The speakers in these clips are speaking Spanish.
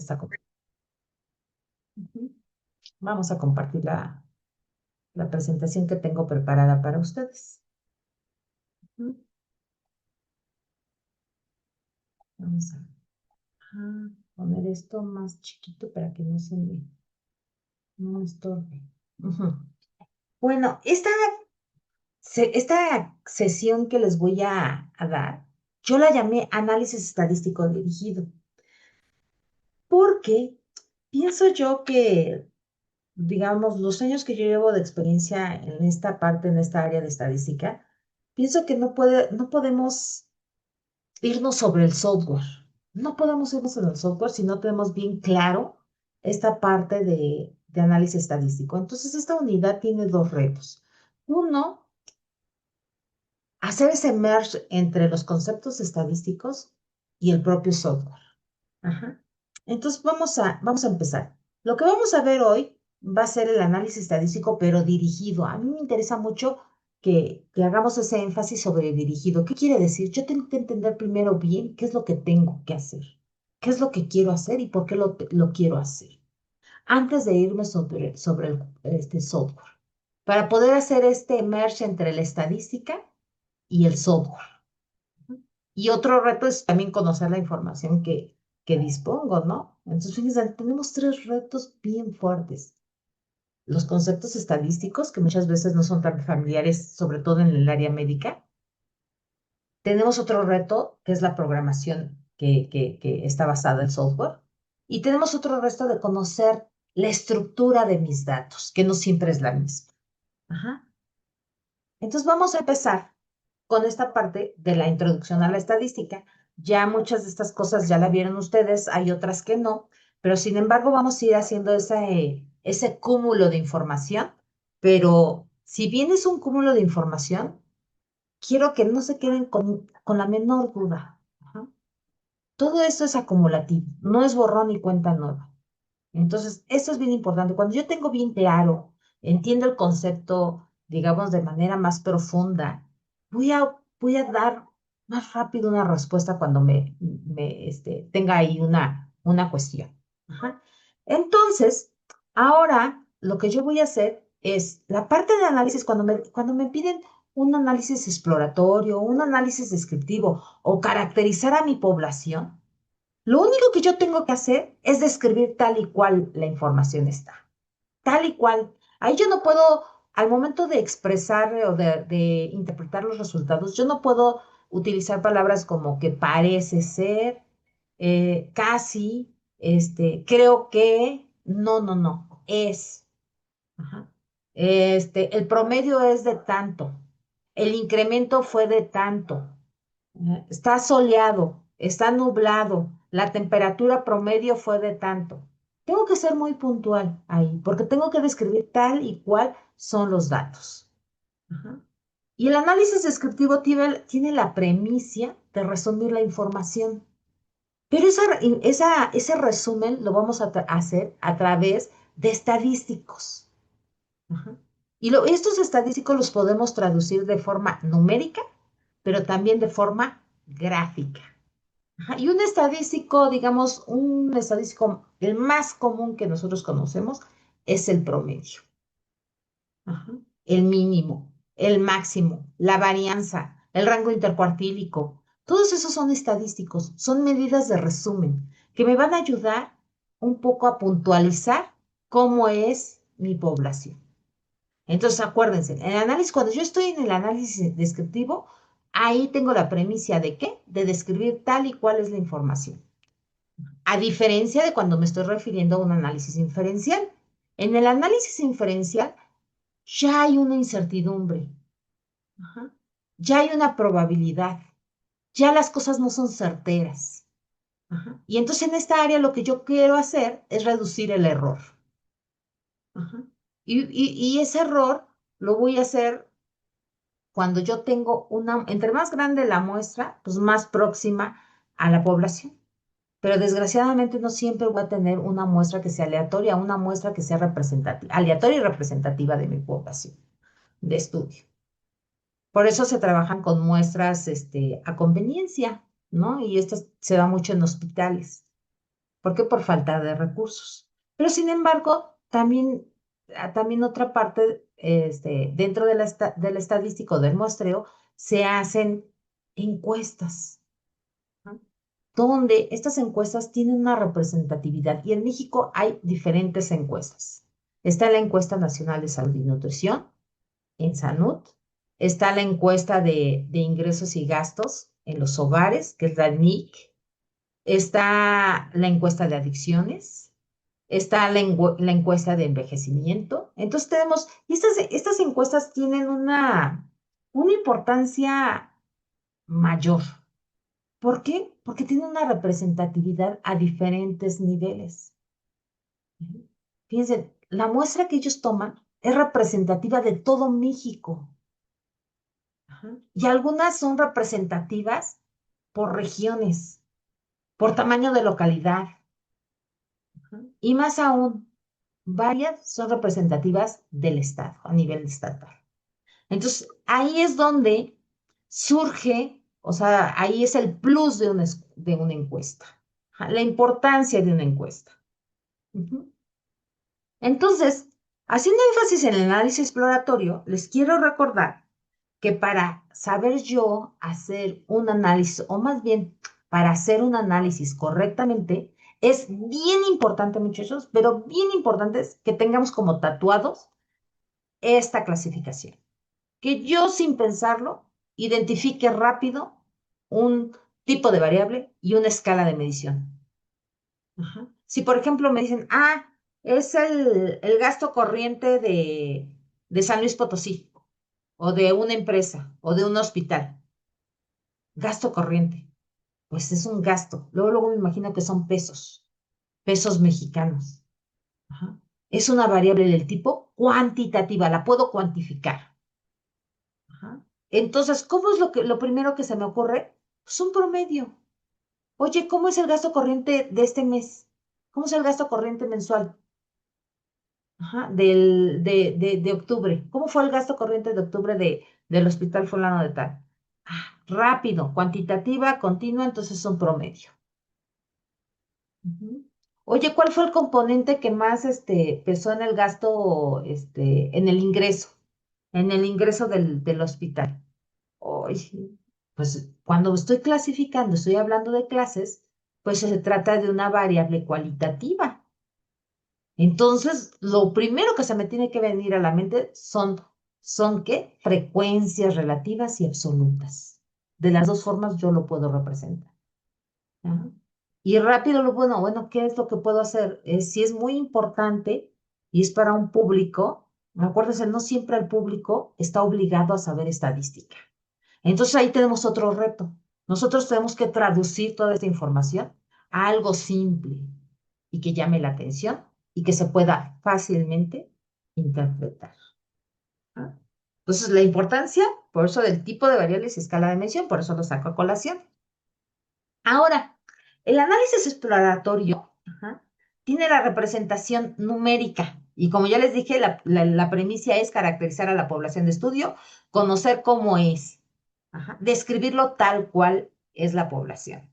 esta Ujú. Vamos a compartir la presentación que tengo preparada para ustedes. Ujú. Vamos a poner esto más chiquito para que no me estorbe. Ujú. Bueno, esta sesión que les voy a dar, yo la llamé análisis estadístico dirigido, porque pienso yo que, digamos, los años que yo llevo de experiencia en esta parte, en esta área de estadística, pienso que no podemos irnos sobre el software. No podemos irnos en el software si no tenemos bien claro esta parte de análisis estadístico. Entonces, esta unidad tiene dos retos. Uno, hacer ese merge entre los conceptos estadísticos y el propio software. Ajá. Entonces, vamos a empezar. Lo que vamos a ver hoy va a ser el análisis estadístico, pero dirigido. A mí me interesa mucho que hagamos ese énfasis sobre dirigido. ¿Qué quiere decir? Yo tengo que entender primero bien qué es lo que tengo que hacer, qué es lo que quiero hacer y por qué lo quiero hacer, antes de irme sobre este software, para poder hacer este merge entre la estadística y el software. Y otro reto es también conocer la información que dispongo, ¿no? Entonces, fíjense, tenemos tres retos bien fuertes. Los conceptos estadísticos, que muchas veces no son tan familiares, sobre todo en el área médica. Tenemos otro reto, que es la programación que está basada en software. Y tenemos otro reto de conocer la estructura de mis datos, que no siempre es la misma. Ajá. Entonces, vamos a empezar con esta parte de la introducción a la estadística. Ya muchas de estas cosas ya la vieron ustedes, hay otras que no, pero sin embargo vamos a ir haciendo ese cúmulo de información, pero si bien es un cúmulo de información, quiero que no se queden con la menor duda. Ajá. Todo esto es acumulativo, no es borrón ni cuenta nueva. Entonces, esto es bien importante. Cuando yo tengo bien claro, entiendo el concepto, digamos, de manera más profunda, voy a dar más rápido una respuesta cuando tenga ahí una cuestión. Ajá. Entonces, ahora lo que yo voy a hacer es la parte de análisis, cuando me piden un análisis exploratorio, un análisis descriptivo o caracterizar a mi población, lo único que yo tengo que hacer es describir tal y cual la información está, tal y cual. Ahí yo no puedo, al momento de expresar o de interpretar los resultados, yo no puedo utilizar palabras como que parece ser, casi, creo que, no, no, no, es. Ajá. El promedio es de tanto, el incremento fue de tanto. Está soleado, está nublado, la temperatura promedio fue de tanto. Tengo que ser muy puntual ahí, porque tengo que describir tal y cual son los datos. Ajá. Y el análisis descriptivo tiene la premisa de resumir la información, pero ese resumen lo vamos a hacer a través de estadísticos. Ajá. Y estos estadísticos los podemos traducir de forma numérica, pero también de forma gráfica. Ajá. Y un estadístico, digamos, un estadístico, el más común que nosotros conocemos es el promedio. Ajá. El mínimo, el máximo, la varianza, el rango intercuartílico. Todos esos son estadísticos, son medidas de resumen que me van a ayudar un poco a puntualizar cómo es mi población. Entonces, acuérdense, en el análisis, cuando yo estoy en el análisis descriptivo, ahí tengo la premisa de qué, de describir tal y cual es la información. A diferencia de cuando me estoy refiriendo a un análisis inferencial. En el análisis inferencial ya hay una incertidumbre, ajá, ya hay una probabilidad, ya las cosas no son certeras. Ajá. Y entonces en esta área lo que yo quiero hacer es reducir el error. Ajá. Y ese error lo voy a hacer cuando yo tengo entre más grande la muestra, pues más próxima a la población. Pero desgraciadamente no siempre voy a tener una muestra que sea aleatoria, una muestra que sea representativa, aleatoria y representativa de mi población de estudio. Por eso se trabajan con muestras a conveniencia, ¿no? Y esto se da mucho en hospitales. ¿Por qué? Por falta de recursos. Pero sin embargo, también otra parte, dentro del estadístico del muestreo, se hacen encuestas, ¿no? Donde estas encuestas tienen una representatividad. Y en México hay diferentes encuestas. Está la encuesta nacional de salud y nutrición en Salud. Está la encuesta de ingresos y gastos en los hogares, que es la NIC. Está la encuesta de adicciones. Está la encuesta de envejecimiento. Entonces tenemos, y estas encuestas tienen una importancia mayor. ¿Por qué? Porque tienen una representatividad a diferentes niveles. Fíjense, la muestra que ellos toman es representativa de todo México. Ajá. Y algunas son representativas por regiones, por tamaño de localidad. Ajá. Y más aún, varias son representativas del Estado, a nivel estatal. Entonces, ahí es donde surge, o sea, ahí es el plus de una encuesta, ajá, la importancia de una encuesta. Ujú. Entonces, haciendo énfasis en el análisis exploratorio, les quiero recordar que para saber yo hacer un análisis, o más bien para hacer un análisis correctamente, es bien importante, muchachos, pero bien importante es que tengamos como tatuados esta clasificación. Que yo sin pensarlo identifique rápido un tipo de variable y una escala de medición. Ajá. Si, por ejemplo, me dicen, es el gasto corriente de San Luis Potosí, o de una empresa, o de un hospital. Gasto corriente. Pues es un gasto. Luego me imagino que son pesos, pesos mexicanos. Ajá. Es una variable del tipo cuantitativa, la puedo cuantificar. Ajá. Entonces, ¿cómo es lo primero que se me ocurre? Pues un promedio. Oye, ¿cómo es el gasto corriente de este mes? ¿Cómo es el gasto corriente mensual? Ajá, de octubre. ¿Cómo fue el gasto corriente de octubre del hospital fulano de tal? Rápido, cuantitativa, continua, entonces son promedio. Ujú. Oye, ¿cuál fue el componente que más pesó en el gasto, en el ingreso del hospital? Oye, pues cuando estoy clasificando, estoy hablando de clases, pues se trata de una variable cualitativa. Entonces, lo primero que se me tiene que venir a la mente son ¿qué? Frecuencias relativas y absolutas. De las dos formas yo lo puedo representar. Ajá. Y rápido, bueno, ¿qué es lo que puedo hacer? Si es muy importante y es para un público, acuérdense, no siempre el público está obligado a saber estadística. Entonces ahí tenemos otro reto. Nosotros tenemos que traducir toda esta información a algo simple y que llame la atención y que se pueda fácilmente interpretar. ¿Ah? Entonces, la importancia, por eso del tipo de variables y escala de mención, por eso lo saco a colación. Ahora, el análisis exploratorio, ajá, tiene la representación numérica. Y como ya les dije, la premisa es caracterizar a la población de estudio, conocer cómo es, ajá, describirlo tal cual es la población.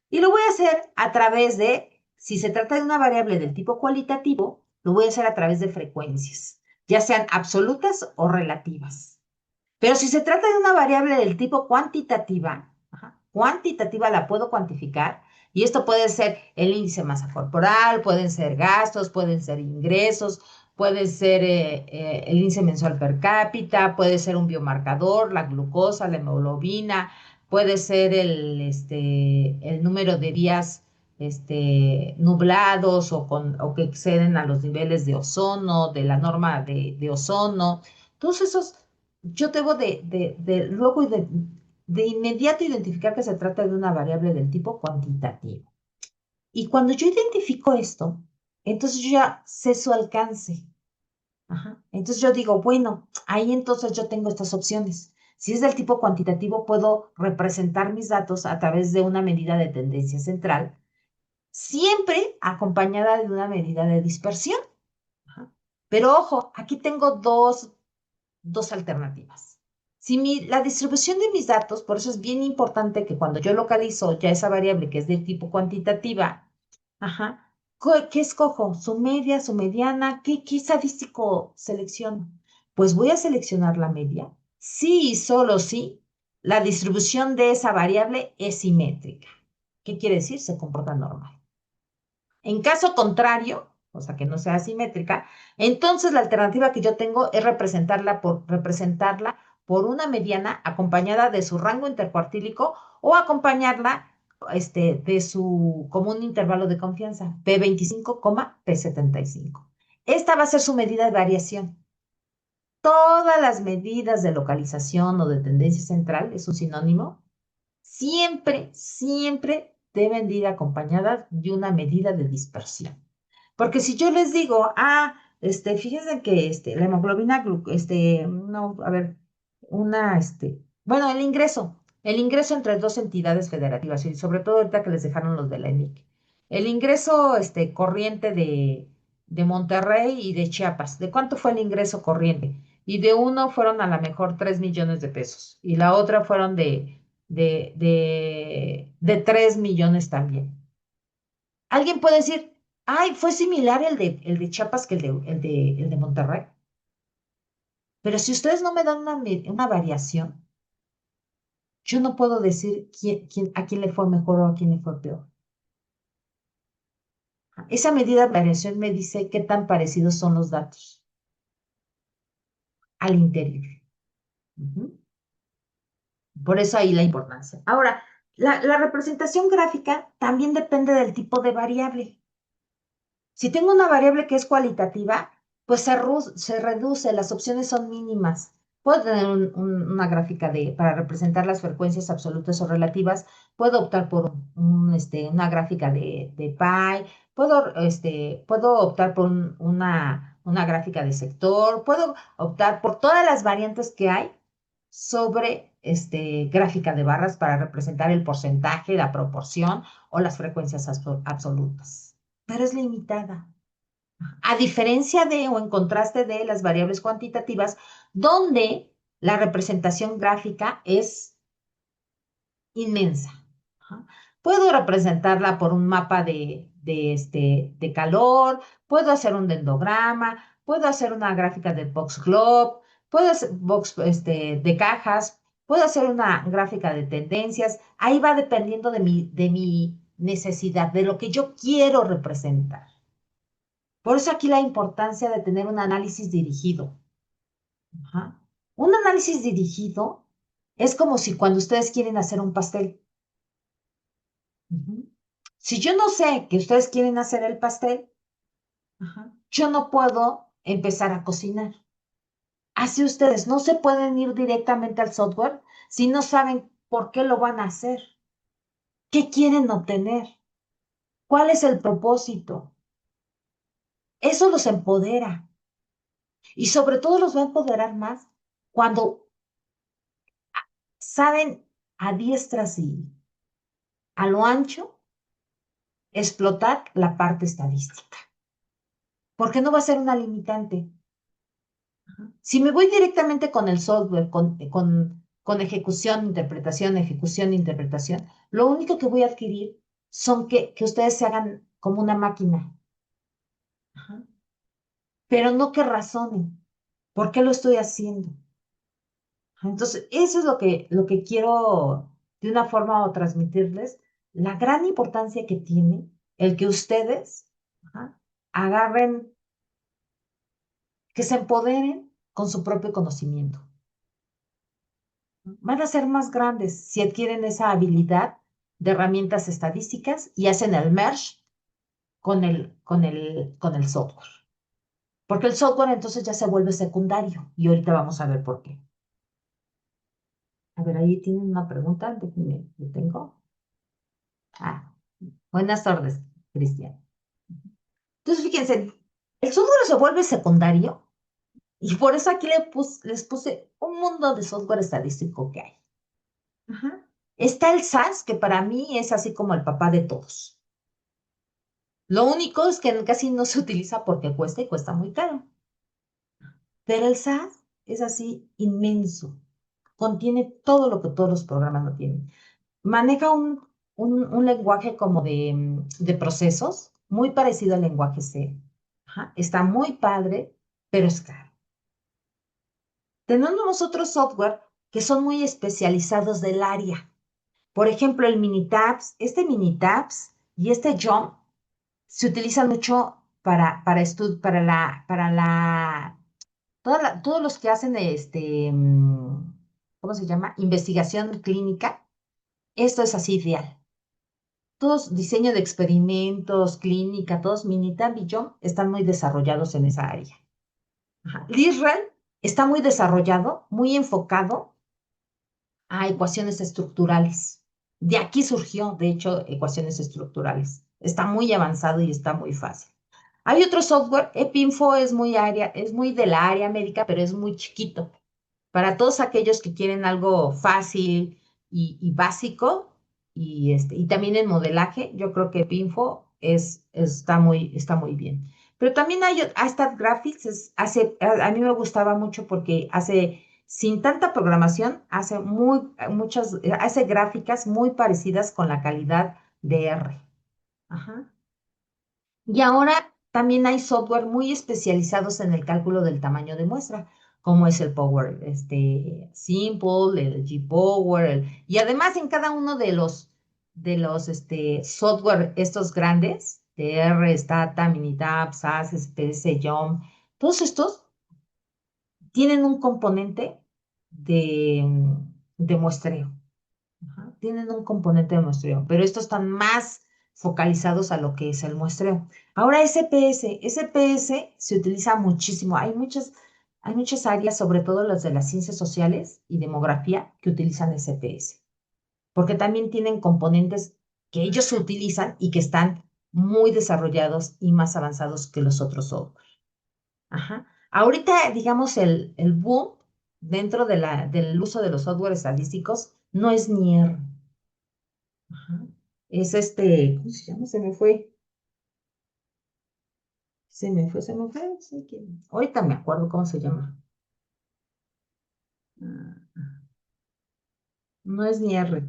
Y lo voy a hacer a través de, si se trata de una variable del tipo cualitativo, lo voy a hacer a través de frecuencias, ya sean absolutas o relativas. Pero si se trata de una variable del tipo cuantitativa, ajá, cuantitativa la puedo cuantificar y esto puede ser el índice de masa corporal, pueden ser gastos, pueden ser ingresos, puede ser el índice mensual per cápita, puede ser un biomarcador, la glucosa, la hemoglobina, puede ser el número de días nublados o que exceden a los niveles de ozono, de la norma de ozono. Todos esos yo debo luego de inmediato identificar que se trata de una variable del tipo cuantitativo. Y cuando yo identifico esto, entonces yo ya sé su alcance. Ajá. Entonces yo digo, bueno, ahí entonces yo tengo estas opciones. Si es del tipo cuantitativo, puedo representar mis datos a través de una medida de tendencia central, siempre acompañada de una medida de dispersión. Ajá. Pero ojo, aquí tengo dos alternativas. Si la distribución de mis datos, por eso es bien importante que cuando yo localizo ya esa variable que es del tipo cuantitativa, Ajá. ¿Qué escojo? ¿Su media, su mediana? ¿Qué estadístico selecciono? Pues voy a seleccionar la media. Sí y solo sí, la distribución de esa variable es simétrica. ¿Qué quiere decir? Se comporta normal. En caso contrario, o sea que no sea simétrica, entonces la alternativa que yo tengo es representarla por una mediana acompañada de su rango intercuartílico o acompañarla de su común intervalo de confianza, P25, P75. Esta va a ser su medida de variación. Todas las medidas de localización o de tendencia central, es un sinónimo, siempre deben de ir acompañadas de una medida de dispersión. Porque si yo les digo, fíjense que la hemoglobina, no, a ver, bueno, el ingreso entre dos entidades federativas, y sobre todo ahorita que les dejaron los de la ENIC, el ingreso, corriente de Monterrey y de Chiapas, ¿de cuánto fue el ingreso corriente? Y de uno fueron a lo mejor 3 millones de pesos, y la otra fueron de 3 millones también. Alguien puede decir, ay, fue similar el de Chiapas que el de Monterrey. Pero si ustedes no me dan una variación, yo no puedo decir a quién le fue mejor o a quién le fue peor. Esa medida de variación me dice qué tan parecidos son los datos al interior. Ujú. Por eso ahí la importancia. Ahora, la representación gráfica también depende del tipo de variable. Si tengo una variable que es cualitativa, pues se reduce, las opciones son mínimas. Puedo tener una gráfica para representar las frecuencias absolutas o relativas. Puedo optar por una gráfica de pi. Puedo optar por una gráfica de sector. Puedo optar por todas las variantes que hay sobre gráfica de barras para representar el porcentaje, la proporción o las frecuencias absolutas, pero es limitada. A diferencia de o en contraste de las variables cuantitativas, donde la representación gráfica es inmensa. Ajá. Puedo representarla por un mapa de calor, puedo hacer un dendrograma, puedo hacer una gráfica de box globe, puedo hacer de cajas, puedo hacer una gráfica de tendencias. Ahí va dependiendo de mi necesidad, de lo que yo quiero representar. Por eso aquí la importancia de tener un análisis dirigido. Ajá. Un análisis dirigido es como si cuando ustedes quieren hacer un pastel. Ujú. Si yo no sé que ustedes quieren hacer el pastel, ajá, yo no puedo empezar a cocinar. Así ustedes no se pueden ir directamente al software si no saben por qué lo van a hacer, qué quieren obtener, cuál es el propósito. Eso los empodera y sobre todo los va a empoderar más cuando saben a diestras y a lo ancho explotar la parte estadística, porque no va a ser una limitante. Si me voy directamente con el software, con ejecución, interpretación, lo único que voy a adquirir son que ustedes se hagan como una máquina, ajá, pero no que razonen. ¿Por qué lo estoy haciendo? Entonces, eso es lo que quiero de una forma o transmitirles, la gran importancia que tiene el que ustedes, ajá, agarren, que se empoderen con su propio conocimiento. Van a ser más grandes si adquieren esa habilidad de herramientas estadísticas y hacen el merge con el software. Porque el software entonces ya se vuelve secundario y ahorita vamos a ver por qué. A ver, ahí tienen una pregunta, déjenme, ¿lo tengo? Ah, buenas tardes, Cristian. Entonces, fíjense, el software se vuelve secundario y por eso aquí les puse un mundo de software estadístico que hay. Ajá. Está el SAS, que para mí es así como el papá de todos. Lo único es que casi no se utiliza porque cuesta y cuesta muy caro. Pero el SAS es así inmenso. Contiene todo lo que todos los programas no tienen. Maneja un lenguaje como de procesos, muy parecido al lenguaje C. Ajá, está muy padre, pero es caro. Tenemos otros software que son muy especializados del área. Por ejemplo, el Minitabs, este Minitabs y este Jump se utilizan mucho todos los que hacen ¿cómo se llama? Investigación clínica. Esto es así real. Todos diseño de experimentos, clínica, todos Minitab y Jump están muy desarrollados en esa área. Ajá. Lizral está muy desarrollado, muy enfocado a ecuaciones estructurales. De aquí surgió, de hecho, ecuaciones estructurales. Está muy avanzado y está muy fácil. Hay otro software, EPINFO es muy de la área médica, pero es muy chiquito. Para todos aquellos que quieren algo fácil y básico, y también en modelaje, yo creo que EPINFO está muy bien. Pero también hay Astat Graphics, a mí me gustaba mucho porque hace sin tanta programación, hace gráficas muy parecidas con la calidad de R. Ajá. Y ahora también hay software muy especializados en el cálculo del tamaño de muestra, como es el Power Simple, el G-Power, y además en cada uno de los software estos grandes, de R, Stata, Minitab, SAS, SPS, Jump, todos estos tienen un componente de muestreo. Ajá, tienen un componente de muestreo, pero estos están más focalizados a lo que es el muestreo. Ahora SPS se utiliza muchísimo. Hay muchas áreas, sobre todo las de las ciencias sociales y demografía, que utilizan SPS, porque también tienen componentes que ellos utilizan y que están muy desarrollados y más avanzados que los otros software. Ajá. Ahorita, digamos, el boom dentro del uso de los software estadísticos no es ni R. Ajá. Es ¿cómo se llama? Se me fue. Sí, ahorita me acuerdo cómo se llama. Ah, no es ni R,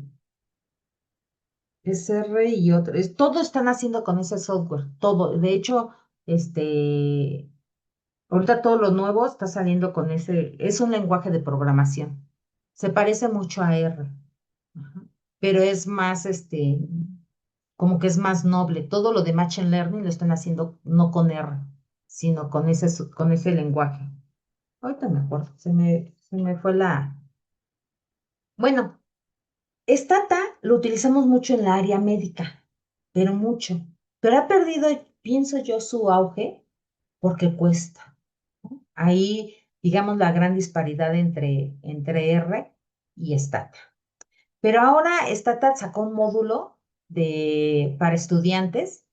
es R y otro. Todo están haciendo con ese software, todo. De hecho, ahorita todo lo nuevo está saliendo con es un lenguaje de programación. Se parece mucho a R. Ajá. Pero es más, como que es más noble. Todo lo de Machine Learning lo están haciendo no con R, sino con ese lenguaje. Ahorita me acuerdo, se me fue la... Bueno, Stata lo utilizamos mucho en la área médica, pero mucho. Pero ha perdido, pienso yo, su auge porque cuesta. Ahí, digamos, la gran disparidad entre R y Stata. Pero ahora Stata sacó un módulo para estudiantes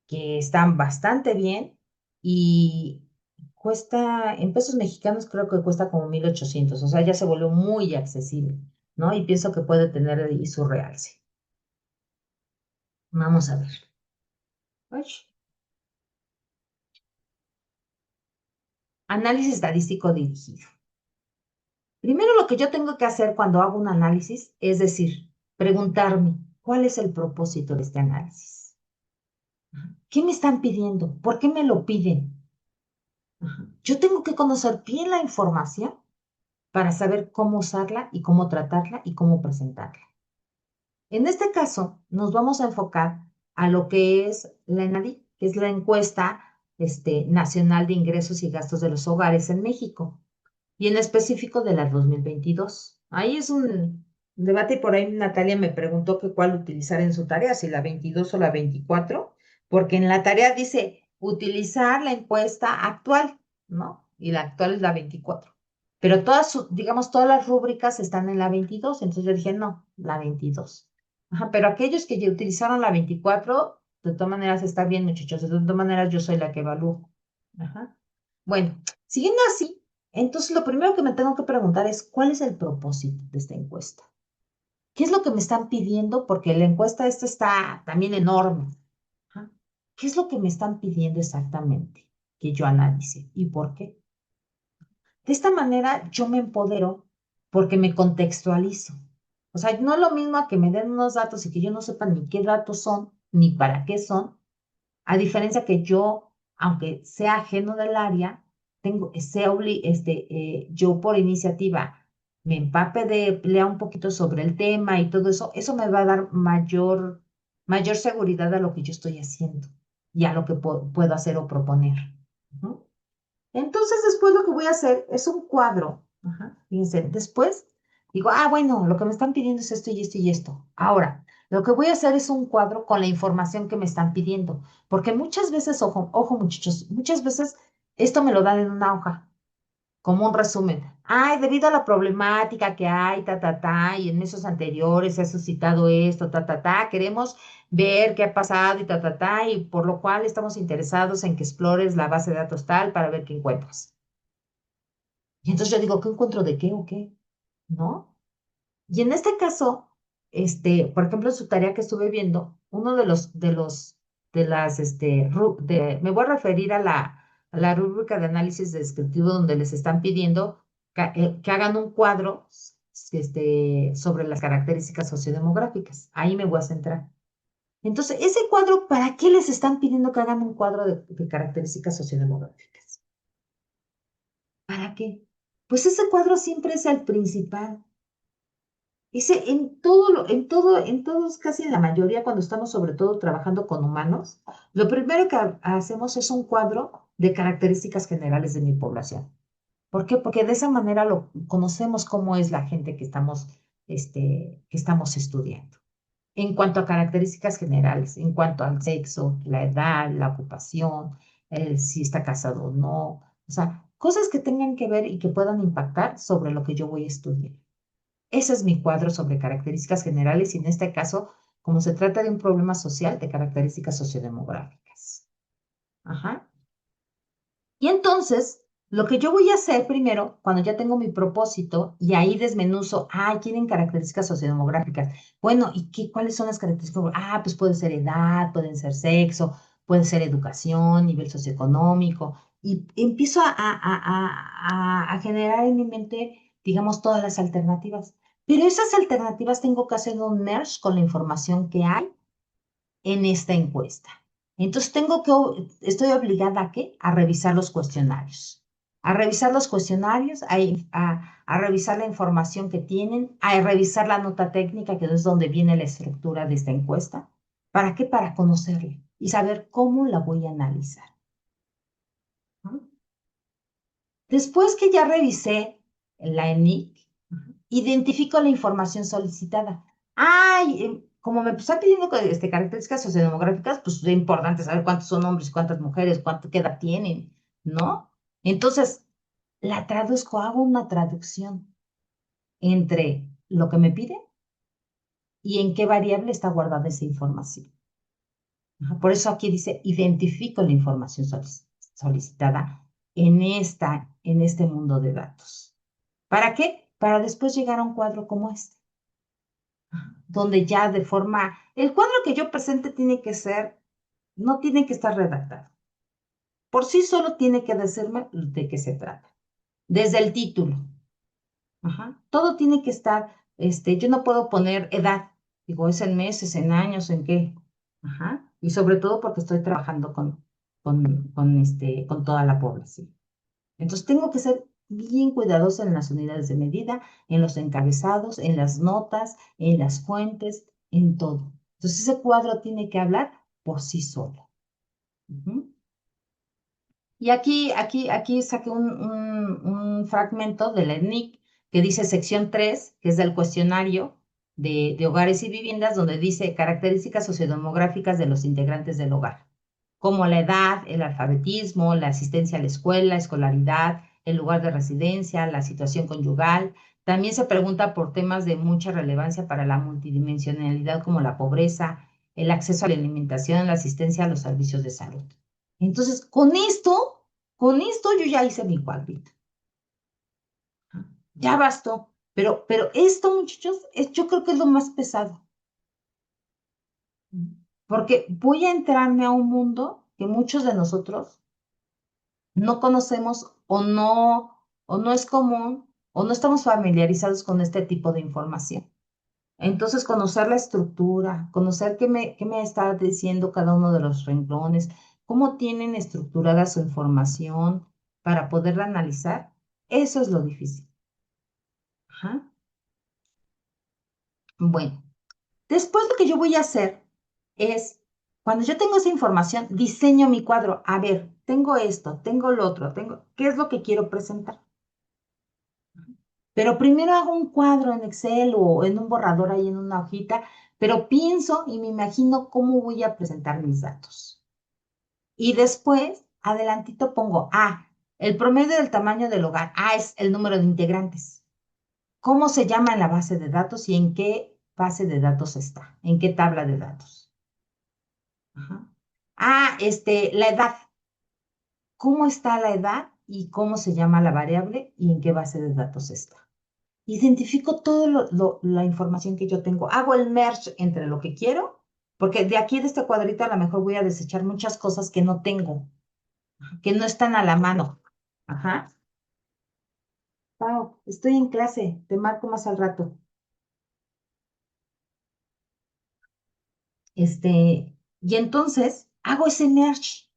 que están bastante bien y cuesta, en pesos mexicanos creo que cuesta como 1,800, o sea, ya se volvió muy accesible, ¿no? Y pienso que puede tener ahí su realce. Vamos a ver. Uy. Análisis estadístico dirigido. Primero lo que yo tengo que hacer cuando hago un análisis es decir, preguntarme, ¿cuál es el propósito de este análisis? ¿Qué me están pidiendo? ¿Por qué me lo piden? Ajá. Yo tengo que conocer bien la información para saber cómo usarla y cómo tratarla y cómo presentarla. En este caso, nos vamos a enfocar a lo que es la ENADI, que es la encuesta nacional de ingresos y gastos de los hogares en México, y en específico de la 2022. Ahí es un debate y por ahí Natalia me preguntó que cuál utilizar en su tarea, si la 22 o la 24, porque en la tarea dice utilizar la encuesta actual, ¿no? Y la actual es la 24. Pero digamos, todas las rúbricas están en la 22, entonces yo dije, no, la 22. Ajá, pero aquellos que ya utilizaron la 24, de todas maneras está bien, muchachos, de todas maneras yo soy la que evalúo. Ajá. Bueno, siguiendo así, entonces lo primero que me tengo que preguntar es, ¿cuál es el propósito de esta encuesta? ¿Qué es lo que me están pidiendo? Porque la encuesta esta está también enorme. Ajá. ¿Qué es lo que me están pidiendo exactamente que yo analice y por qué? De esta manera yo me empodero porque me contextualizo. O sea, no es lo mismo a que me den unos datos y que yo no sepa ni qué datos son, ni para qué son, a diferencia que yo, aunque sea ajeno del área, yo por iniciativa me empape lea un poquito sobre el tema y todo eso, eso me va a dar mayor seguridad a lo que yo estoy haciendo y a lo que puedo hacer o proponer. Ujú. Entonces, después lo que voy a hacer es un cuadro. Ajá. Fíjense, después digo, bueno, lo que me están pidiendo es esto y esto y esto. Ahora, lo que voy a hacer es un cuadro con la información que me están pidiendo, porque muchas veces, ojo, ojo muchachos, muchas veces esto me lo dan en una hoja como un resumen. Ay, debido a la problemática que hay, y en meses anteriores se ha suscitado esto, queremos ver qué ha pasado y y por lo cual estamos interesados en que explores la base de datos tal para ver qué encuentras. Y entonces yo digo, ¿qué encuentro de qué o qué? ¿No? Y en este caso, por ejemplo, en su tarea que estuve viendo, uno de las, me voy a referir a la rúbrica de análisis descriptivo donde les están pidiendo que hagan un cuadro, sobre las características sociodemográficas. Ahí me voy a centrar. Entonces, ese cuadro, ¿para qué les están pidiendo que hagan un cuadro de características sociodemográficas? ¿Para qué? Pues ese cuadro siempre es el principal. Ese, en todos, casi en la mayoría, cuando estamos sobre todo trabajando con humanos, lo primero que hacemos es un cuadro de características generales de mi población. ¿Por qué? Porque de esa manera lo conocemos cómo es la gente que estamos estudiando. En cuanto a características generales, en cuanto al sexo, la edad, la ocupación, si está casado o no, o sea, cosas que tengan que ver y que puedan impactar sobre lo que yo voy a estudiar. Ese es mi cuadro sobre características generales y en este caso, como se trata de un problema social, de características sociodemográficas. Ajá. Y entonces, lo que yo voy a hacer primero, cuando ya tengo mi propósito y ahí desmenuzo, quieren características sociodemográficas. Bueno, ¿y cuáles son las características? Pues puede ser edad, pueden ser sexo, puede ser educación, nivel socioeconómico. Y empiezo a generar en mi mente, digamos, todas las alternativas. Pero esas alternativas tengo que hacer un merge con la información que hay en esta encuesta. Entonces estoy obligada a qué? A revisar los cuestionarios. A revisar los cuestionarios, a revisar la información que tienen, a revisar la nota técnica, que es donde viene la estructura de esta encuesta. ¿Para qué? Para conocerla y saber cómo la voy a analizar. ¿No? Después que ya revisé la ENIC, identifico la información solicitada. Como me está pidiendo características sociodemográficas, pues es importante saber cuántos son hombres, cuántas mujeres, qué edad tienen, ¿no? Entonces, la traduzco, hago una traducción entre lo que me pide y en qué variable está guardada esa información. Ajá. Por eso aquí dice, identifico la información solicitada en este mundo de datos. ¿Para qué? Para después llegar a un cuadro como este, donde ya el cuadro que yo presente no tiene que estar redactado. Por sí solo tiene que decirme de qué se trata. Desde el título. Ajá. Todo tiene que estar, yo no puedo poner edad. Digo, es en meses, en años, en qué. Ajá. Y sobre todo porque estoy trabajando con toda la población. Entonces tengo que ser bien cuidadosa en las unidades de medida, en los encabezados, en las notas, en las fuentes, en todo. Entonces ese cuadro tiene que hablar por sí solo. Ujú. Y aquí saqué un fragmento de la ENIC que dice sección 3, que es del cuestionario de hogares y viviendas, donde dice características sociodemográficas de los integrantes del hogar, como la edad, el alfabetismo, la asistencia a la escuela, escolaridad, el lugar de residencia, la situación conyugal. También se pregunta por temas de mucha relevancia para la multidimensionalidad, como la pobreza, el acceso a la alimentación, la asistencia a los servicios de salud. Entonces, con esto yo ya hice mi cuadrito. Ya bastó. Pero esto, muchachos, yo creo que es lo más pesado. Porque voy a entrarme a un mundo que muchos de nosotros no conocemos o no es común o no estamos familiarizados con este tipo de información. Entonces, conocer la estructura, conocer qué me está diciendo cada uno de los renglones, cómo tienen estructurada su información para poderla analizar, eso es lo difícil. Ajá. Bueno, después lo que yo voy a hacer es, cuando yo tengo esa información, diseño mi cuadro. A ver, tengo esto, tengo lo otro, tengo, ¿qué es lo que quiero presentar? Pero primero hago un cuadro en Excel o en un borrador ahí en una hojita, pero pienso y me imagino cómo voy a presentar mis datos. Y después, adelantito pongo, el promedio del tamaño del hogar. Es el número de integrantes. ¿Cómo se llama en la base de datos y en qué base de datos está? ¿En qué tabla de datos? Ajá. La edad. ¿Cómo está la edad y cómo se llama la variable y en qué base de datos está? Identifico toda la información que yo tengo. Hago el merge entre lo que quiero, porque de aquí de este cuadrito a lo mejor voy a desechar muchas cosas que no tengo, que no están a la mano. Ajá. Pau, estoy en clase, te marco más al rato. Y entonces hago ese merge,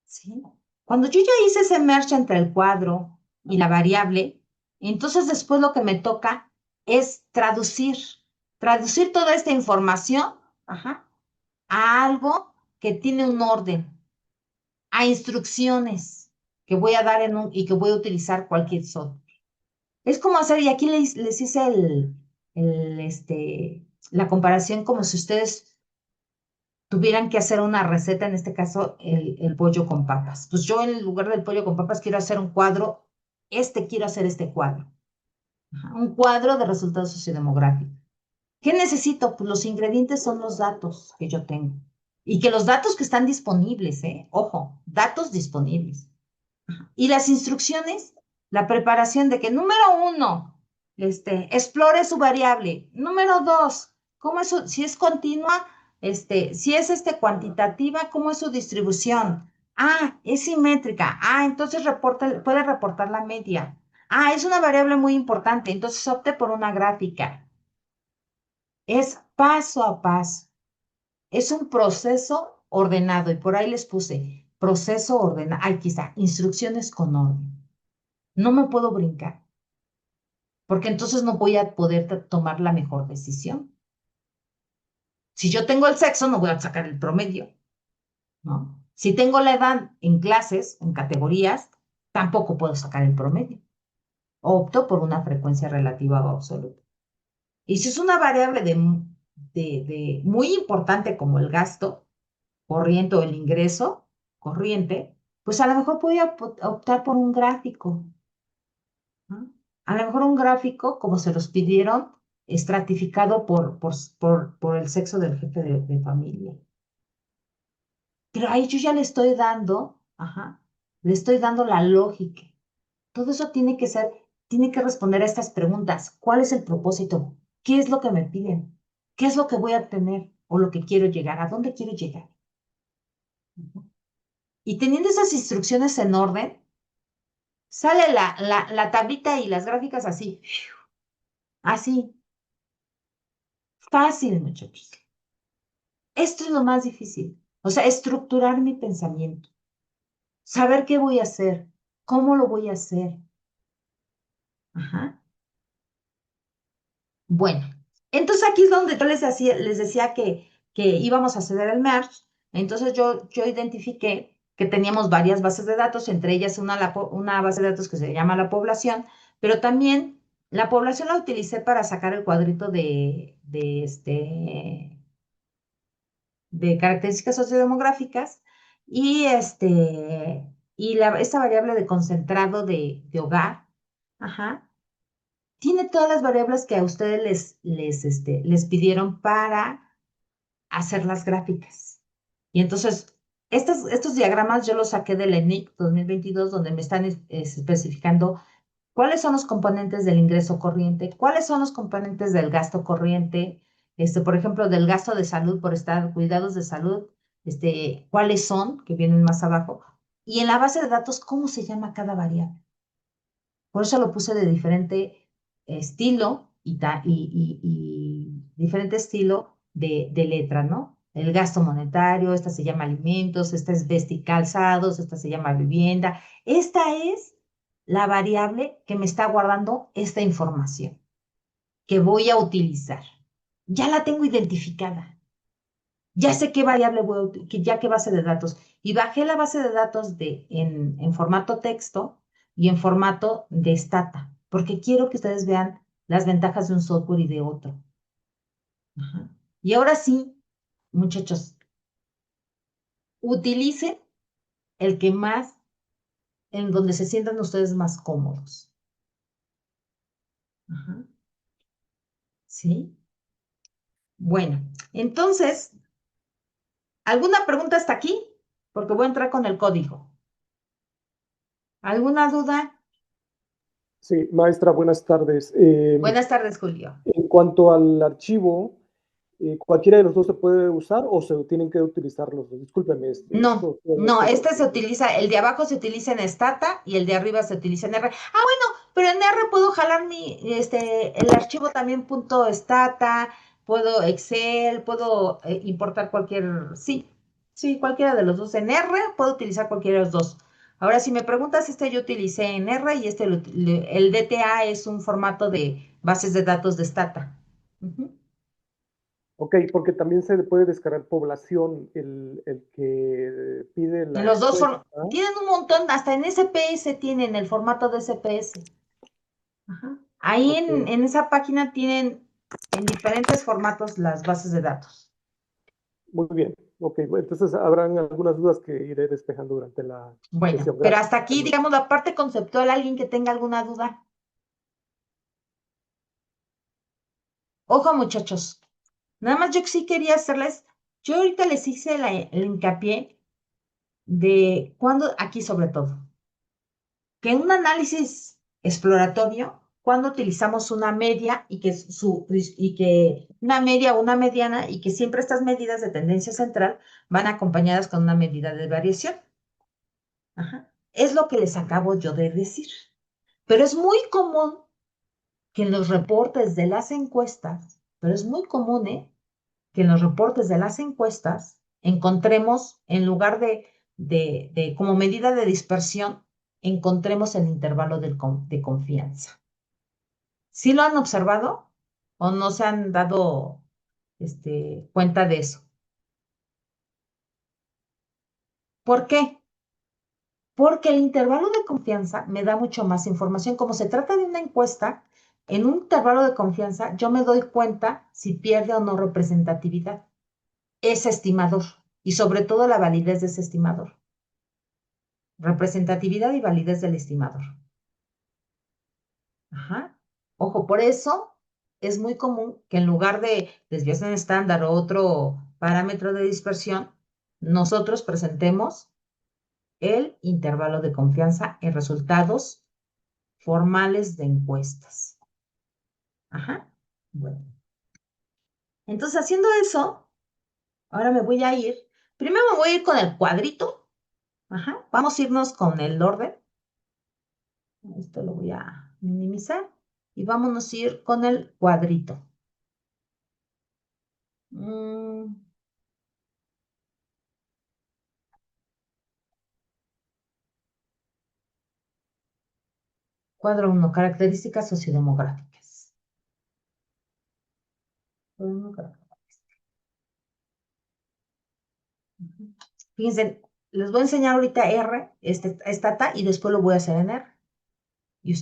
¿sí? Cuando yo ya hice ese merge entre el cuadro y la variable, entonces después lo que me toca es traducir toda esta información, ajá, a algo que tiene un orden, a instrucciones que voy a dar y que voy a utilizar cualquier software. Es como hacer, y aquí les hice la comparación como si ustedes tuvieran que hacer una receta, en este caso el pollo con papas. Pues yo en lugar del pollo con papas quiero hacer un cuadro, quiero hacer este cuadro. Ajá, un cuadro de resultados sociodemográficos. ¿Qué necesito? Pues los ingredientes son los datos que yo tengo. Y que los datos que están disponibles, ojo, datos disponibles. Y las instrucciones, la preparación de que número uno, explore su variable. Número dos, cómo es si es continua, si es cuantitativa, cómo es su distribución. Es simétrica. Entonces puede reportar la media. Es una variable muy importante, entonces opte por una gráfica. Es paso a paso. Es un proceso ordenado y por ahí les puse proceso ordenado. Quizá instrucciones con orden. No me puedo brincar, porque entonces no voy a poder tomar la mejor decisión. Si yo tengo el sexo, no voy a sacar el promedio, ¿no? Si tengo la edad en clases, en categorías, tampoco puedo sacar el promedio. Opto por una frecuencia relativa o absoluta. Y si es una variable de muy importante como el gasto corriente o el ingreso corriente, pues a lo mejor voy a optar por un gráfico, ¿no? A lo mejor un gráfico, como se los pidieron, estratificado por el sexo del jefe de familia. Pero ahí yo ya le estoy dando, le estoy dando la lógica. Todo eso tiene que responder a estas preguntas. ¿Cuál es el propósito? ¿Qué es lo que me piden? ¿Qué es lo que voy a obtener? ¿O lo que quiero llegar? ¿A dónde quiero llegar? Y teniendo esas instrucciones en orden, sale la tablita y las gráficas así, así, fácil, muchachos. Esto es lo más difícil. O sea, estructurar mi pensamiento, saber qué voy a hacer, cómo lo voy a hacer. Ajá. Bueno, entonces aquí es donde yo les decía que íbamos a hacer el merge. Entonces yo identifiqué que teníamos varias bases de datos, entre ellas una base de datos que se llama la población, pero también la población la utilicé para sacar el cuadrito de características sociodemográficas y, esta variable de concentrado de hogar, ajá, tiene todas las variables que a ustedes les pidieron para hacer las gráficas. Y entonces, estos diagramas yo los saqué del ENIC 2022, donde me están especificando cuáles son los componentes del ingreso corriente, cuáles son los componentes del gasto corriente, por ejemplo, del gasto de salud por estar cuidados de salud, cuáles son, que vienen más abajo, y en la base de datos, cómo se llama cada variable. Por eso lo puse de diferente estilo y diferente estilo de letra, ¿no? El gasto monetario, esta se llama alimentos, esta es vestir y calzados, esta se llama vivienda. Esta es la variable que me está guardando esta información que voy a utilizar. Ya la tengo identificada. Ya sé qué variable voy a utilizar, ya qué base de datos. Y bajé la base de datos en formato texto y en formato de Stata, porque quiero que ustedes vean las ventajas de un software y de otro. Ajá. Y ahora sí, muchachos, utilicen el que más, en donde se sientan ustedes más cómodos. Ajá. ¿Sí? Bueno, entonces, ¿alguna pregunta hasta aquí? Porque voy a entrar con el código. ¿Alguna duda? Sí, maestra, buenas tardes. Buenas tardes, Julio. En cuanto al archivo, ¿cualquiera de los dos se puede usar o se tienen que utilizar los dos? Discúlpeme, No, esto todavía no, está este se confuso. utiliza, el de abajo se utiliza en Stata y el de arriba se utiliza en R. Ah, bueno, pero en R puedo jalar el archivo también punto .stata, puedo Excel, puedo importar sí, sí, cualquiera de los dos. En R puedo utilizar cualquiera de los dos. Ahora, si me preguntas, yo utilicé en R y el DTA es un formato de bases de datos de Stata. Ujú. Ok, porque también se puede descargar población, el que pide En la los dos encuesta. tienen un montón, hasta en SPS tienen el formato de SPS. Ajá. Ahí Ok, en esa página tienen en diferentes formatos las bases de datos. muy bien. Ok, bueno, entonces habrán algunas dudas que iré despejando durante la Bueno, sesión. pero Gracias. hasta aquí, digamos, la parte conceptual, alguien que tenga alguna duda. Ojo, muchachos, nada más yo sí quería hacerles, yo ahorita les hice el hincapié de cuándo, aquí sobre todo, que en un análisis exploratorio, cuando utilizamos una media y que una media o una mediana y que siempre estas medidas de tendencia central van acompañadas con una medida de variación. Ajá. Es lo que les acabo yo de decir. Pero es muy común que en los reportes de las encuestas, pero es muy común, que en los reportes de las encuestas encontremos, en lugar de como medida de dispersión, encontremos el intervalo de confianza. ¿Sí lo han observado o no se han dado cuenta de eso? ¿Por qué? Porque el intervalo de confianza me da mucho más información. Como se trata de una encuesta, en un intervalo de confianza yo me doy cuenta si pierde o no representatividad ese estimador y sobre todo la validez de ese estimador. Representatividad y validez del estimador. Ajá. Ojo, por eso es muy común que en lugar de desviación estándar o otro parámetro de dispersión, nosotros presentemos el intervalo de confianza en resultados formales de encuestas. Ajá. Bueno, entonces haciendo eso, ahora me voy a ir. Primero me voy a ir con el cuadrito. Ajá. Vamos a irnos con el orden. Esto lo voy a minimizar. Y vámonos a ir con el cuadrito. Mm, cuadro 1, características sociodemográficas. Fíjense, les voy a enseñar ahorita R, esta y después lo voy a hacer en R. Y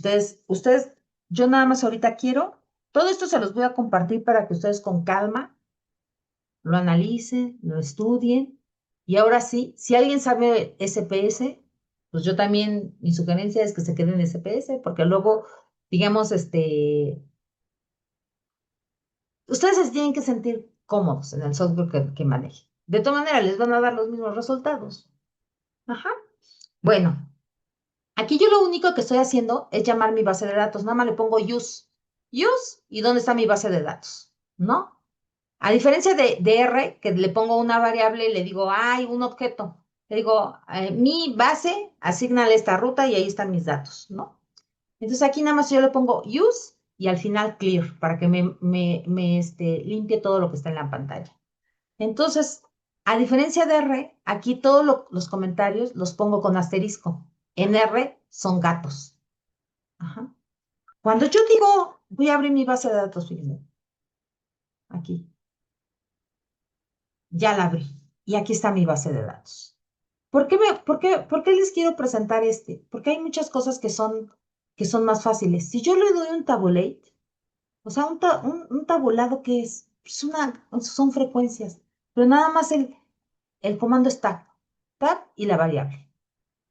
yo nada más ahorita quiero, todo esto se los voy a compartir para que ustedes con calma lo analicen, lo estudien. Y ahora sí, si alguien sabe SPS, pues yo también, mi sugerencia es que se queden en SPS, porque luego, digamos, ustedes se tienen que sentir cómodos en el software que manejen. De todas maneras, les van a dar los mismos resultados. Ajá. Bueno, aquí yo lo único que estoy haciendo es llamar mi base de datos. Nada más le pongo use. Use y dónde está mi base de datos. ¿No? A diferencia de R, que le pongo una variable y le digo, hay un objeto. Le digo, mi base, asignale esta ruta y ahí están mis datos, ¿no? Entonces aquí nada más yo le pongo use y al final clear, para que me limpie todo lo que está en la pantalla. Entonces, a diferencia de R, aquí todos los comentarios los pongo con asterisco. En R son gatos. Ajá. Cuando yo digo, voy a abrir mi base de datos, fíjense, aquí, ya la abrí. Y aquí está mi base de datos. ¿Por qué les quiero presentar este? Porque hay muchas cosas que son más fáciles. Si yo le doy un tabulate, o sea, un tabulado, ¿qué es? Son frecuencias, pero nada más el comando es tab, tab y la variable,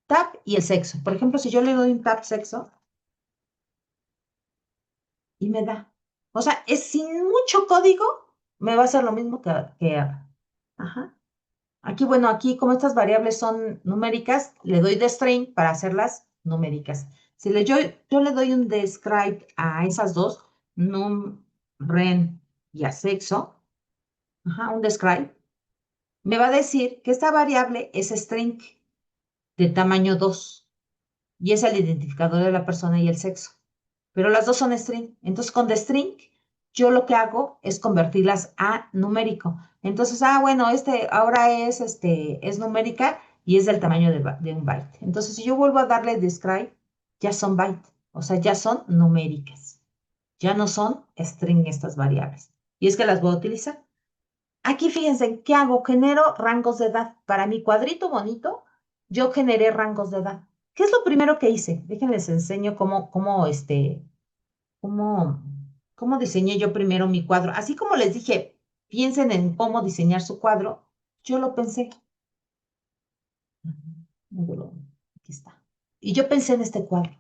tab y el sexo. Por ejemplo, si yo le doy un tab sexo y me da, o sea, es sin mucho código, me va a hacer lo mismo que haga. Ajá. Aquí, bueno, aquí como estas variables son numéricas, le doy de string para hacerlas numéricas. Si yo le doy un describe a esas dos, num, ren y a sexo, ajá, un describe, me va a decir que esta variable es string de tamaño 2 y es el identificador de la persona y el sexo. Pero las dos son string. Entonces, con the string, yo lo que hago es convertirlas a numérico. Entonces, bueno, ahora es numérica y es del tamaño de un byte. Entonces, si yo vuelvo a darle describe, ya son byte. O sea, ya son numéricas. Ya no son string estas variables. Y es que las voy a utilizar. Aquí fíjense, ¿qué hago? Genero rangos de edad. Para mi cuadrito bonito, yo generé rangos de edad. ¿Qué es lo primero que hice? Déjenles enseño cómo, cómo diseñé yo primero mi cuadro. Así como les dije, piensen en cómo diseñar su cuadro, yo lo pensé. Módulo, aquí está. Y yo pensé en este cuadro.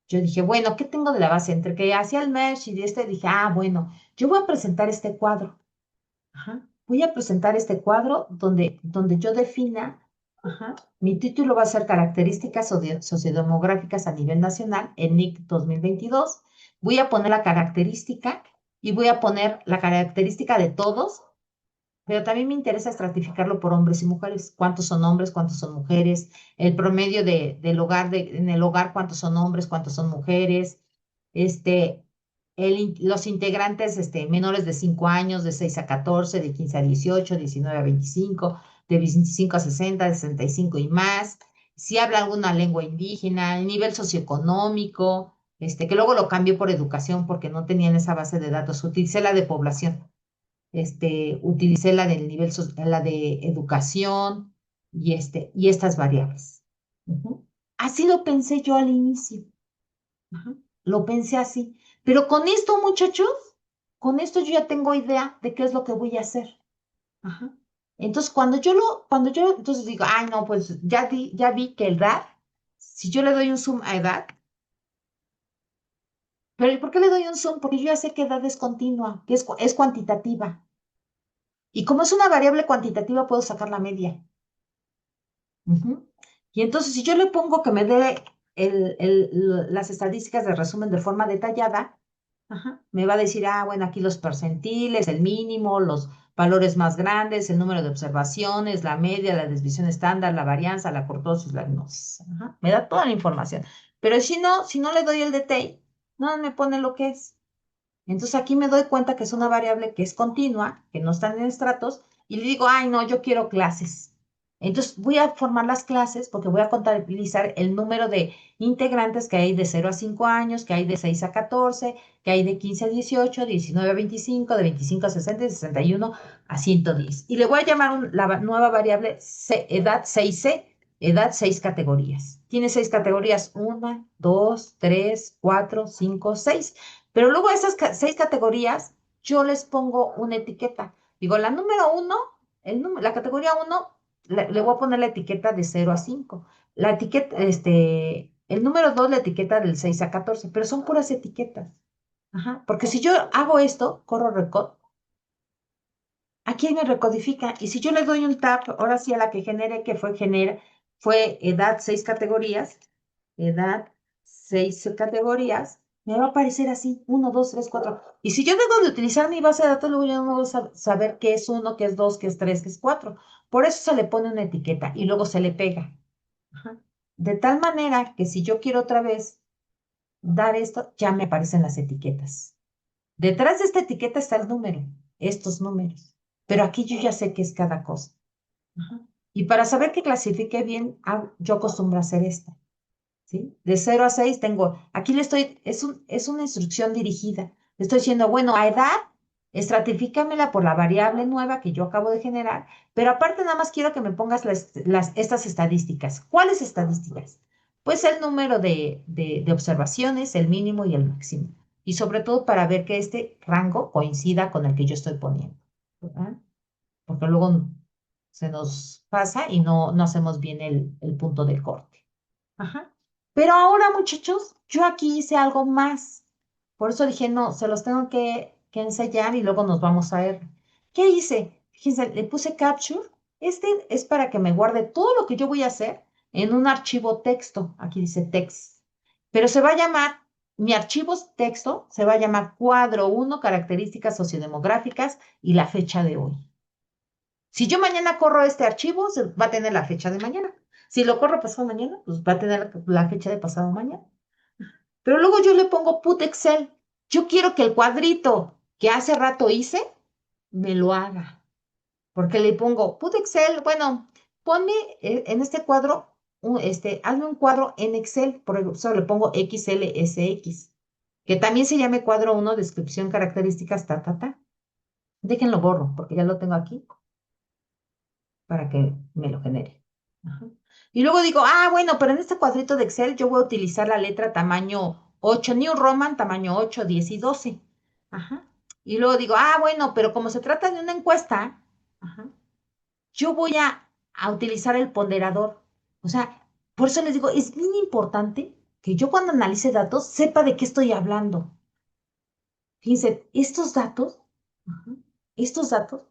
Yo dije, bueno, ¿qué tengo de la base? Entre que hacía el mesh y de dije, bueno, yo voy a presentar este cuadro. Ajá. Voy a presentar este cuadro donde yo defina, ajá, mi título va a ser Características Sociodemográficas a nivel nacional en NIC 2022. Voy a poner la característica y voy a poner la característica de todos, pero también me interesa estratificarlo por hombres y mujeres. ¿Cuántos son hombres? ¿Cuántos son mujeres? El promedio del hogar, en el hogar, ¿cuántos son hombres? ¿Cuántos son mujeres? Este, los integrantes menores de 5 años, de 6 a 14, de 15 a 18, 19 a 25, de 25 a 60, de 65 y más. Si habla alguna lengua indígena, el nivel socioeconómico, que luego lo cambié por educación porque no tenían esa base de datos. Utilicé la de población, utilicé la del nivel, la de educación y estas variables. Ujú. Así lo pensé yo al inicio. Ajá. Lo pensé así. Pero con esto, muchachos, con esto yo ya tengo idea de qué es lo que voy a hacer. Ajá. Entonces, cuando yo entonces digo, ay, no, pues ya vi que el edad, si yo le doy un zoom a edad, pero ¿y por qué le doy un zoom? Porque yo ya sé que edad es continua, que es cuantitativa. Y como es una variable cuantitativa, puedo sacar la media. Ujú. Y entonces, si yo le pongo que me dé las estadísticas de resumen de forma detallada, ajá, me va a decir, bueno, aquí los percentiles, el mínimo, los valores más grandes, el número de observaciones, la media, la desviación estándar, la varianza, la cortosis, la gnosis. Ajá, me da toda la información. Pero si no le doy el detalle, no me pone lo que es. Entonces aquí me doy cuenta que es una variable que es continua, que no están en estratos, y le digo, ay, no, yo quiero clases. Entonces voy a formar las clases porque voy a contabilizar el número de integrantes que hay de 0 a 5 años, que hay de 6 a 14, que hay de 15 a 18, 19 a 25, de 25 a 60 y 61 a 110. Y le voy a llamar la nueva variable edad 6C, edad 6 categorías. Tiene 6 categorías, 1, 2, 3, 4, 5, 6. Pero luego a esas 6 categorías, yo les pongo una etiqueta. Digo, la número uno, la categoría uno, le voy a poner la etiqueta de 0 a 5. La etiqueta, el número 2, la etiqueta del 6 a 14, pero son puras etiquetas. Ajá, porque si yo hago esto, corro recod, aquí me recodifica. Y si yo le doy un tab, ahora sí a la que genere, fue edad 6 categorías, edad 6 categorías, me va a aparecer así, uno, 2, 3, 4. Y si yo dejo de utilizar mi base de datos, luego yo no voy a saber qué es uno, qué es dos, qué es tres, qué es cuatro. Por eso se le pone una etiqueta y luego se le pega. Ajá. De tal manera que si yo quiero otra vez dar esto, ya me aparecen las etiquetas. Detrás de esta etiqueta está el número, estos números. Pero aquí yo ya sé qué es cada cosa. Ajá. Y para saber que clasifique bien, yo acostumbro a hacer esta. ¿Sí? De 0 a 6 tengo, aquí le estoy, es una instrucción dirigida. Le estoy diciendo, bueno, a edad, estratifícamela por la variable nueva que yo acabo de generar, pero aparte nada más quiero que me pongas estas estadísticas. ¿Cuáles estadísticas? Pues el número de observaciones, el mínimo y el máximo. Y sobre todo para ver que este rango coincida con el que yo estoy poniendo. ¿Verdad? Porque luego se nos pasa y no hacemos bien el punto del corte. Ajá. Pero ahora, muchachos, yo aquí hice algo más. Por eso dije, no, se los tengo que ensayar y luego nos vamos a ver. ¿Qué hice? Fíjense, le puse capture. Este es para que me guarde todo lo que yo voy a hacer en un archivo texto. Aquí dice text. Pero se va a llamar, mi archivo texto se va a llamar cuadro uno características sociodemográficas y la fecha de hoy. Si yo mañana corro este archivo, va a tener la fecha de mañana. Si lo corro pasado mañana, pues va a tener la fecha de pasado mañana. Pero luego yo le pongo put Excel. Yo quiero que el cuadrito que hace rato hice, me lo haga. Porque le pongo put Excel, bueno, ponme en este cuadro, hazme un cuadro en Excel, por eso le pongo XLSX, que también se llame cuadro uno descripción, características, ta. Déjenlo borro, porque ya lo tengo aquí para que me lo genere. Ajá. Y luego digo, bueno, pero en este cuadrito de Excel yo voy a utilizar la letra tamaño 8, New Roman, tamaño 8, 10 y 12. Ajá. Y luego digo, bueno, pero como se trata de una encuesta, ajá, yo voy a utilizar el ponderador. O sea, por eso les digo, es bien importante que yo cuando analice datos sepa de qué estoy hablando. Fíjense, ajá, estos datos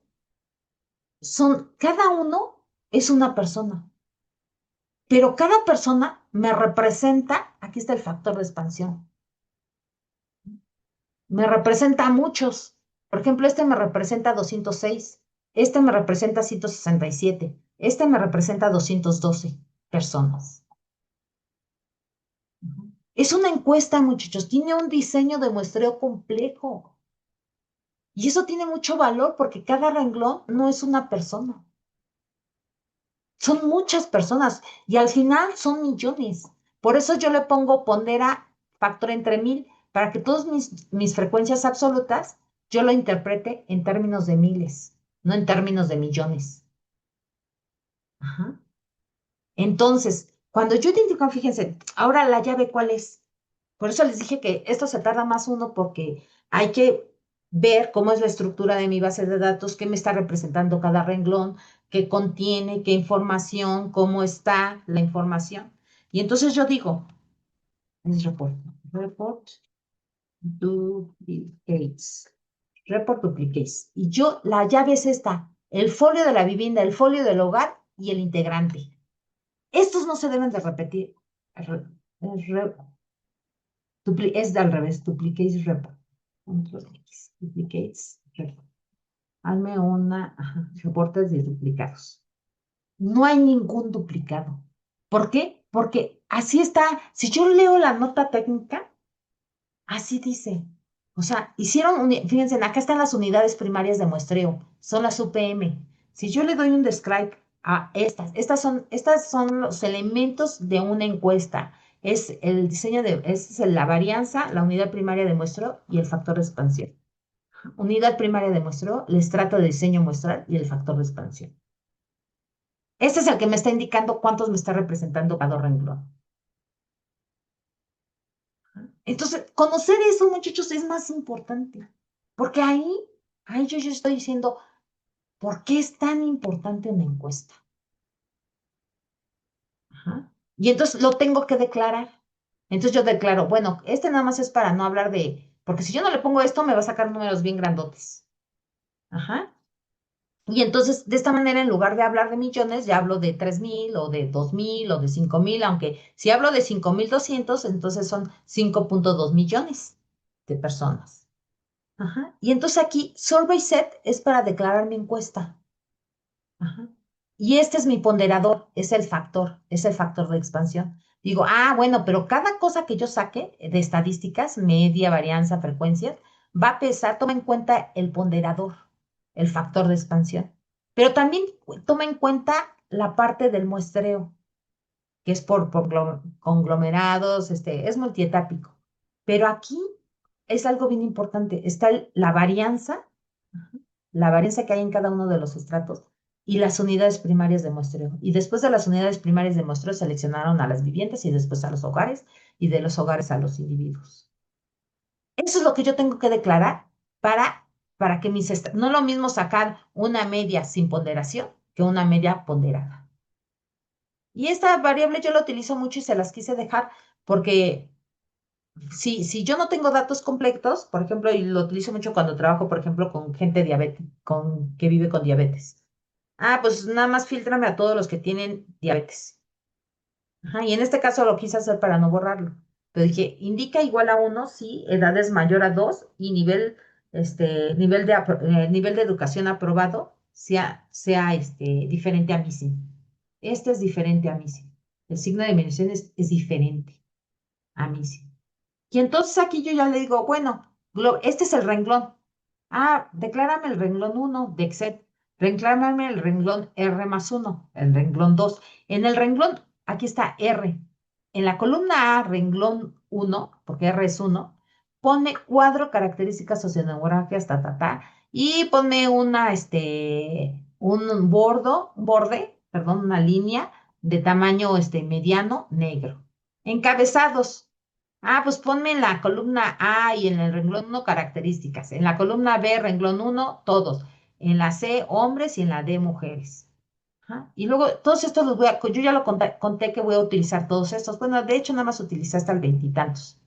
cada uno es una persona. Pero cada persona me representa, aquí está el factor de expansión, me representa a muchos. Por ejemplo, este me representa 206, este me representa 167, este me representa 212 personas. Es una encuesta, muchachos, tiene un diseño de muestreo complejo. Y eso tiene mucho valor porque cada renglón no es una persona. Son muchas personas y al final son millones. Por eso yo le pongo pondera factor entre 1000 para que todas mis frecuencias absolutas yo lo interprete en términos de miles, no en términos de millones. Ajá. Entonces, cuando yo identifico, fíjense, ahora la llave, ¿cuál es? Por eso les dije que esto se tarda más uno porque hay que ver cómo es la estructura de mi base de datos, qué me está representando cada renglón, qué contiene, qué información, cómo está la información. Y entonces yo digo, es report duplicates, report duplicates. Y yo, la llave es esta, el folio de la vivienda, el folio del hogar y el integrante. Estos no se deben de repetir. Es de al revés, duplicates report. Control X, duplicates report. Hazme reportes de duplicados. No hay ningún duplicado. ¿Por qué? Porque así está. Si yo leo la nota técnica, así dice. O sea, fíjense, acá están las unidades primarias de muestreo, son las UPM. Si yo le doy un describe a estas son los elementos de una encuesta. Es el diseño es la varianza, la unidad primaria de muestreo y el factor de expansión. Unidad primaria de muestreo, el estrato de diseño muestral y el factor de expansión. Este es el que me está indicando cuántos me está representando cada renglón. Entonces, conocer eso, muchachos, es más importante, porque ahí yo estoy diciendo, ¿por qué es tan importante una encuesta? Ajá. Y entonces lo tengo que declarar. Entonces yo declaro, bueno, este nada más es para no hablar porque si yo no le pongo esto, me va a sacar números bien grandotes. Ajá. Y entonces, de esta manera, en lugar de hablar de millones, ya hablo de 3000 o de 2000 o de 5000, aunque si hablo de 5200, entonces son 5.2 millones de personas. Ajá. Y entonces aquí, survey set es para declarar mi encuesta. Ajá. Y este es mi ponderador, es el factor de expansión. Digo, bueno, pero cada cosa que yo saque de estadísticas, media, varianza, frecuencias, va a pesar, toma en cuenta el ponderador, el factor de expansión, pero también toma en cuenta la parte del muestreo, que es por conglomerados, es multietápico. Pero aquí es algo bien importante, está la varianza que hay en cada uno de los estratos y las unidades primarias de muestreo. Y después de las unidades primarias de muestreo seleccionaron a las viviendas y después a los hogares y de los hogares a los individuos. Eso es lo que yo tengo que declarar para que no es lo mismo sacar una media sin ponderación que una media ponderada. Y esta variable yo la utilizo mucho y se las quise dejar porque si yo no tengo datos completos, por ejemplo, y lo utilizo mucho cuando trabajo, por ejemplo, con gente diabética, que vive con diabetes. Pues nada más filtrame a todos los que tienen diabetes. Ajá, y en este caso lo quise hacer para no borrarlo. Pero dije, indica igual a uno si edad es mayor a 2 y nivel de educación aprobado sea diferente a MISI. Este es diferente a MISI. El signo de disminución es diferente a MISI. Y entonces aquí yo ya le digo, bueno, este es el renglón. Declárame el renglón uno de Excel. Reclárame el renglón R más uno, el renglón 2. En el renglón, aquí está R. En la columna A, renglón uno, porque R es uno, ponme cuadro características sociodemográficas, y ponme perdón, una línea de tamaño mediano negro. Encabezados. Pues ponme en la columna A y en el renglón uno características. En la columna B, renglón uno todos. En la C, hombres y en la D, mujeres. Ajá. Y luego, todos estos yo ya lo conté que voy a utilizar todos estos. Bueno, de hecho, nada más utilicé hasta el veintitantos.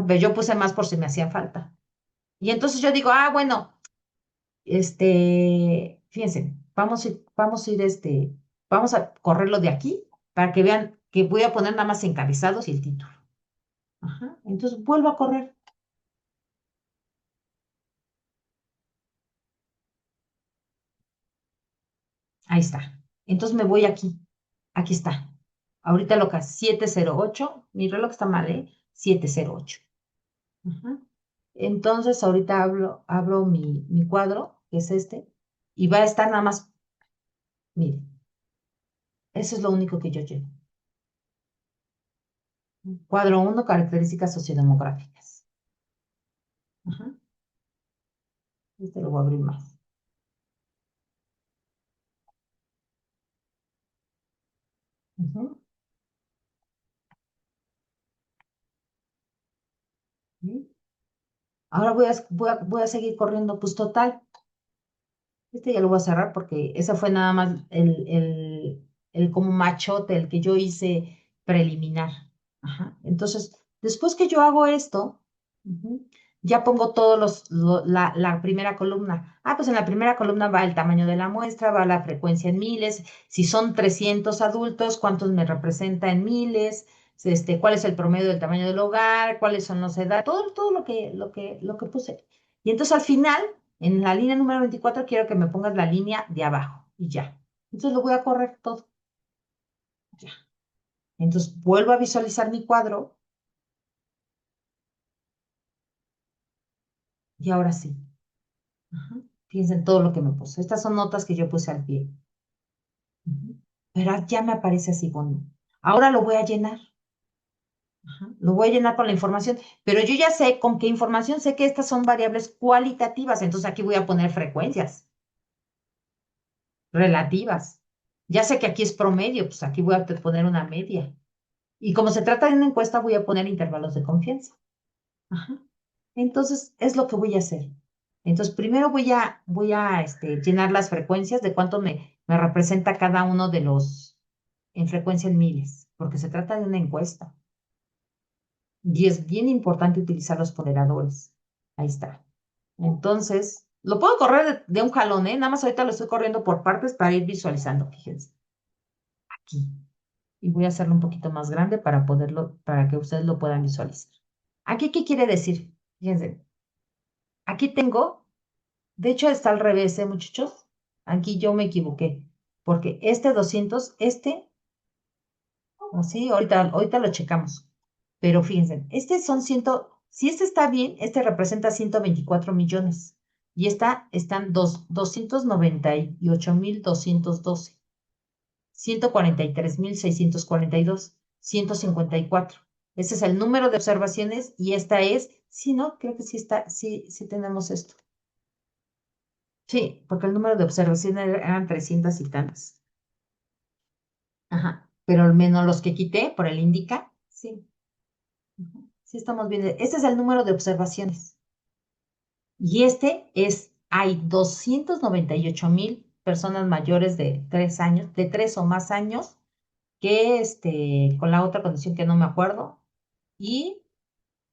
Pero yo puse más por si me hacían falta. Y entonces yo digo, bueno, fíjense, vamos a correrlo de aquí para que vean que voy a poner nada más encabezados y el título. Ajá. Entonces vuelvo a correr. Ahí está. Entonces me voy aquí. Aquí está. Ahorita loca 708. Mi reloj está mal, ¿eh? 708. Ajá. Entonces ahorita abro mi cuadro, que es este, y va a estar nada más. Mire, eso es lo único que yo llevo. Cuadro uno, características sociodemográficas. Ajá. Este lo voy a abrir más. Ujú. ¿Sí? Ahora voy a seguir corriendo, pues total. Este ya lo voy a cerrar porque ese fue nada más el como machote, el que yo hice preliminar. Ajá. Entonces, después que yo hago esto, ujú, ya pongo todos la primera columna. Pues en la primera columna va el tamaño de la muestra, va la frecuencia en miles, si son 300 adultos, cuántos me representa en miles, cuál es el promedio del tamaño del hogar, cuáles son las edades, todo lo que puse. Y entonces al final en la línea número 24 quiero que me pongas la línea de abajo y ya. Entonces lo voy a correr todo. Ya. Entonces vuelvo a visualizar mi cuadro y ahora sí. Ajá. Fíjense en todo lo que me puse. Estas son notas que yo puse al pie. Ujú. Pero ya me aparece así con... Ahora lo voy a llenar. Ajá. Lo voy a llenar con la información. Pero yo ya sé con qué información sé que estas son variables cualitativas. Entonces aquí voy a poner frecuencias relativas. Ya sé que aquí es promedio, pues aquí voy a poner una media. Y como se trata de una encuesta, voy a poner intervalos de confianza. Ajá. Entonces, es lo que voy a hacer. Entonces, primero voy a llenar las frecuencias de cuánto me representa cada uno de los en frecuencia en miles, porque se trata de una encuesta. Y es bien importante utilizar los ponderadores. Ahí está. Entonces, lo puedo correr de un jalón, ¿eh? Nada más ahorita lo estoy corriendo por partes para ir visualizando, fíjense. Aquí. Y voy a hacerlo un poquito más grande para que ustedes lo puedan visualizar. ¿Aquí qué quiere decir? Fíjense, aquí tengo, de hecho está al revés, ¿eh, muchachos? Aquí yo me equivoqué, porque este 200, Sí, ahorita lo checamos. Pero fíjense, si este está bien, este representa 124 millones. Y están 298,212, 143,642, 154. Ese es el número de observaciones y esta es, sí, ¿no? Creo que sí está, sí, sí tenemos esto. Sí, porque el número de observaciones eran 300 y tantas. Ajá. Pero al menos los que quité por el indica, sí. Ujú. Sí estamos viendo. Este es el número de observaciones. Y hay 298,000 personas mayores de 3 años, de 3 o más años, que con la otra condición que no me acuerdo, y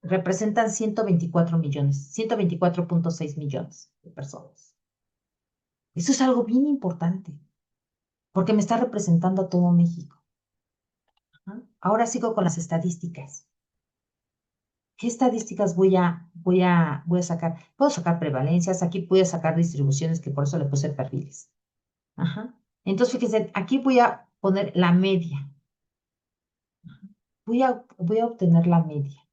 representan 124 millones, 124,6 millones de personas. Eso es algo bien importante, porque me está representando a todo México. Ajá. Ahora sigo con las estadísticas. ¿Qué estadísticas voy a sacar? Puedo sacar prevalencias, aquí voy a sacar distribuciones, que por eso le puse perfiles. Ajá. Entonces, fíjense, aquí voy a poner la media. Voy a obtener la media.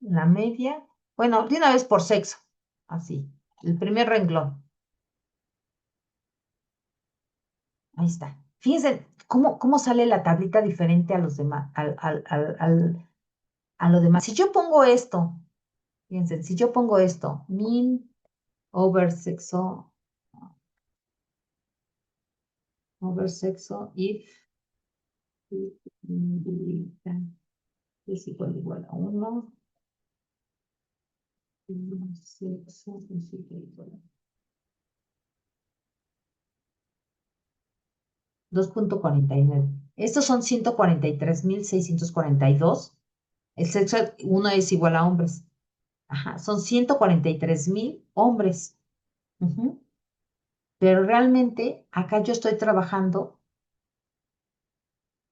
La media, bueno, de una vez por sexo. Así. El primer renglón. Ahí está. Fíjense cómo sale la tablita diferente a los demás, a lo demás. Si yo pongo esto, fíjense, si yo pongo esto, min over sexo, if es igual a 1, sexo es igual a 2,49. Estos son 143,642. El sexo, uno es igual a hombres. Ajá, son 143,000 hombres. Ujú. Pero realmente acá yo estoy trabajando,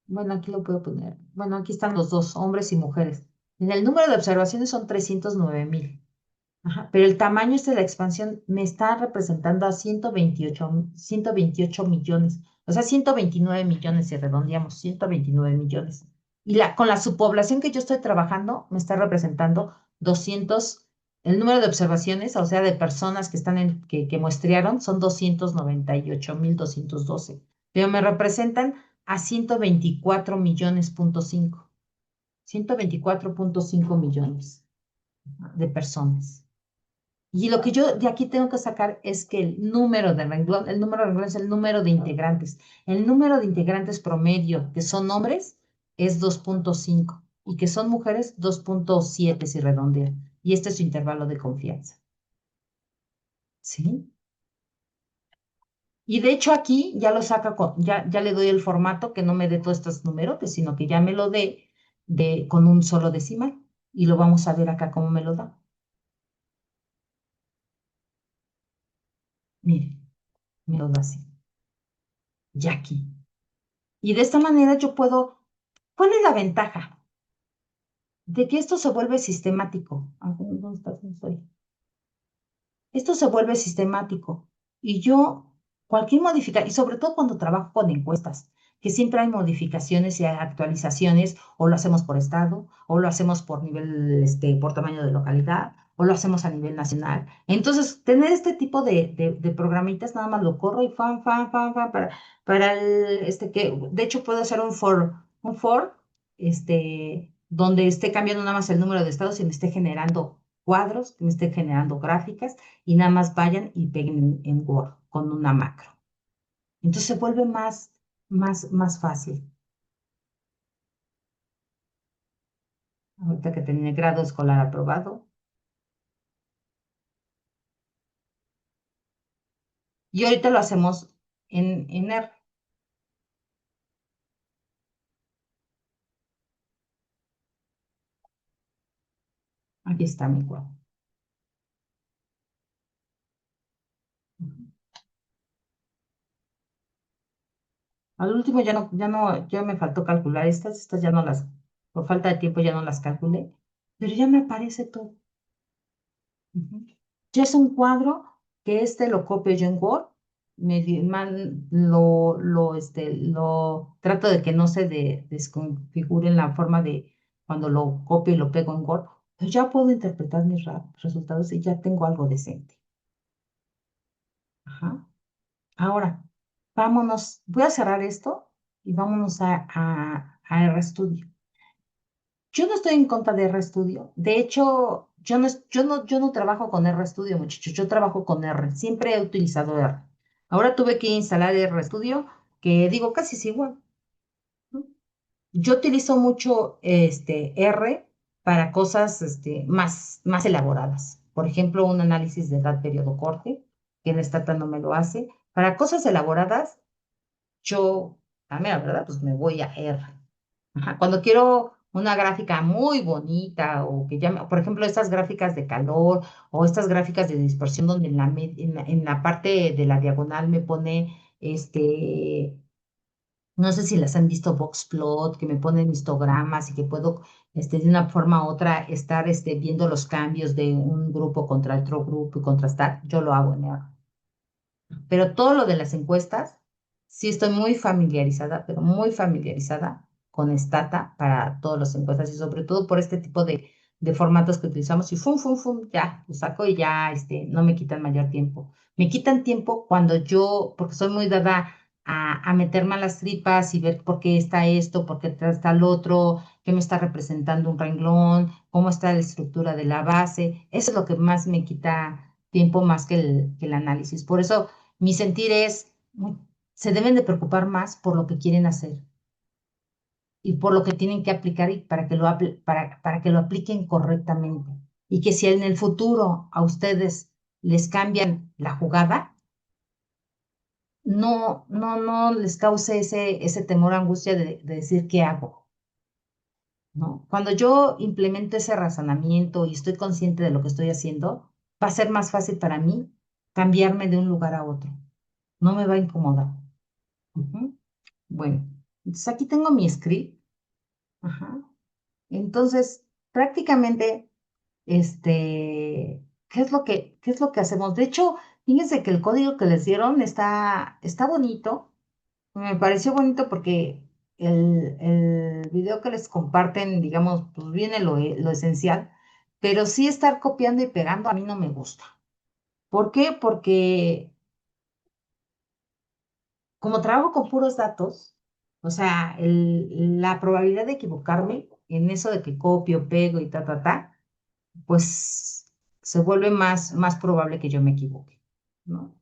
bueno, aquí lo puedo poner. Bueno, aquí están los dos, hombres y mujeres. En el número de observaciones son 309,000. Ajá, pero el tamaño de la expansión me está representando a 128 millones, o sea, 129 millones si redondeamos, 129 millones. Y con la subpoblación que yo estoy trabajando me está representando 200, el número de observaciones, o sea, de personas que muestrearon son 298,212, pero me representan a 124,5 millones de personas. Y lo que yo de aquí tengo que sacar es que el número de renglón es el número de integrantes. El número de integrantes promedio que son hombres es 2,5 y que son mujeres 2,7 si redondean. Y este es su intervalo de confianza. ¿Sí? Y de hecho aquí ya lo saca, ya le doy el formato que no me dé todos estos números, sino que ya me lo dé con un solo decimal. Y lo vamos a ver acá cómo me lo da. Miren, me lo da así. Y aquí. Y de esta manera yo puedo. ¿Cuál es la ventaja? De que esto se vuelve sistemático. ¿Dónde está? ¿Dónde estoy? Esto se vuelve sistemático. Y cualquier modificación, y sobre todo cuando trabajo con encuestas, que siempre hay modificaciones y actualizaciones, o lo hacemos por estado, o lo hacemos por nivel, por tamaño de localidad, o lo hacemos a nivel nacional. Entonces, tener este tipo de programitas, nada más lo corro y fan, para de hecho puedo hacer un for, donde esté cambiando nada más el número de estados y me esté generando cuadros, que me esté generando gráficas y nada más vayan y peguen en Word con una macro. Entonces se vuelve más fácil. Ahorita que terminé grado escolar aprobado. Y ahorita lo hacemos en R. Aquí está mi cuadro. Al último ya me faltó calcular estas ya no por falta de tiempo ya no las calculé, pero ya me aparece todo. Ujú. Ya es un cuadro que lo copio yo en Word lo trato de que no se desconfigure en la forma de cuando lo copio y lo pego en Word, pues ya puedo interpretar mis resultados y ya tengo algo decente. Ajá. Ahora, vámonos, voy a cerrar esto y vámonos a RStudio. Yo no estoy en contra de RStudio. De hecho, yo no trabajo con RStudio, muchachos. Yo trabajo con R. Siempre he utilizado R. Ahora tuve que instalar RStudio, que digo casi es igual, ¿no? Yo utilizo mucho R para cosas más elaboradas. Por ejemplo, un análisis de edad periodo corte, que en Stata no me lo hace. Para cosas elaboradas, yo, a mí la verdad, pues me voy a R. Ajá, cuando quiero una gráfica muy bonita o que llame, por ejemplo, estas gráficas de calor o estas gráficas de dispersión donde en la parte de la diagonal me pone, no sé si las han visto Boxplot, que me ponen histogramas y que puedo, de una forma u otra estar, viendo los cambios de un grupo contra otro grupo y contrastar. Yo lo hago en R. Pero todo lo de las encuestas, sí estoy muy familiarizada, pero muy familiarizada con Stata para todas las encuestas y sobre todo por este tipo de formatos que utilizamos y ya, lo saco y ya, no me quitan mayor tiempo. Me quitan tiempo cuando yo, porque soy muy dada a meterme a las tripas y ver por qué está esto, por qué está el otro, qué me está representando un renglón, cómo está la estructura de la base. Eso es lo que más me quita tiempo más que el análisis. Por eso mi sentir es, se deben de preocupar más por lo que quieren hacer y por lo que tienen que aplicar y para que lo apliquen correctamente. Y que si en el futuro a ustedes les cambian la jugada, no les cause ese temor, angustia de decir qué hago, ¿no? Cuando yo implemento ese razonamiento y estoy consciente de lo que estoy haciendo, va a ser más fácil para mí cambiarme de un lugar a otro. No me va a incomodar. Ujú. Bueno, entonces aquí tengo mi script. Ajá. Entonces, prácticamente, qué es lo que hacemos? De hecho, fíjense que el código que les dieron está bonito. Me pareció bonito porque el video que les comparten, digamos, pues viene lo esencial, pero sí estar copiando y pegando a mí no me gusta. ¿Por qué? Porque como trabajo con puros datos, o sea, la probabilidad de equivocarme en eso de que copio, pego y pues se vuelve más probable que yo me equivoque, ¿no?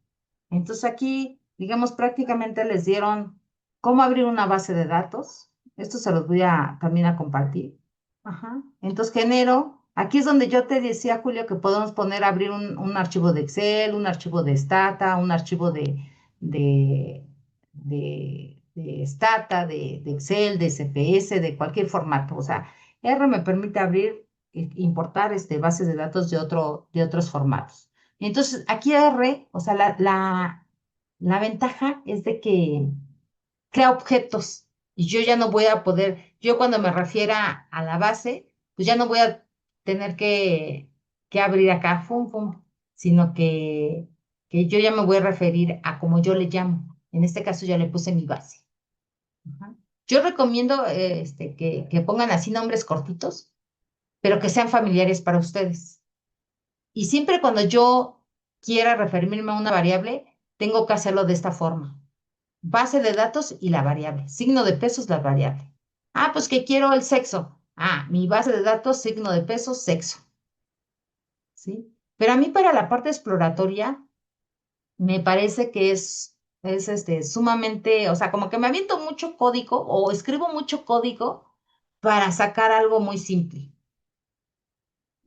Entonces aquí, digamos, prácticamente les dieron cómo abrir una base de datos. Esto se los voy a también a compartir. Ajá. Entonces genero, aquí es donde yo te decía, Julio, que podemos poner, abrir un archivo de Excel, un archivo de Stata, un archivo de, de Stata, de Excel, de CPS, de cualquier formato. O sea, R me permite abrir, importar bases de datos de otros formatos. Entonces, aquí R, o sea, la ventaja es de que crea objetos y yo ya no voy a poder, yo cuando me refiera a la base, pues ya no voy a tener que abrir acá, sino que yo ya me voy a referir a como yo le llamo. En este caso ya le puse mi base. Ajá. Yo recomiendo que pongan así nombres cortitos, pero que sean familiares para ustedes. Y siempre cuando yo quiera referirme a una variable, tengo que hacerlo de esta forma. Base de datos y la variable. Signo de pesos, la variable. Ah, pues que quiero el sexo. Ah, mi base de datos, signo de pesos, sexo. ¿Sí? Pero a mí para la parte exploratoria me parece que es sumamente, o sea, como que me aviento mucho código o escribo mucho código para sacar algo muy simple,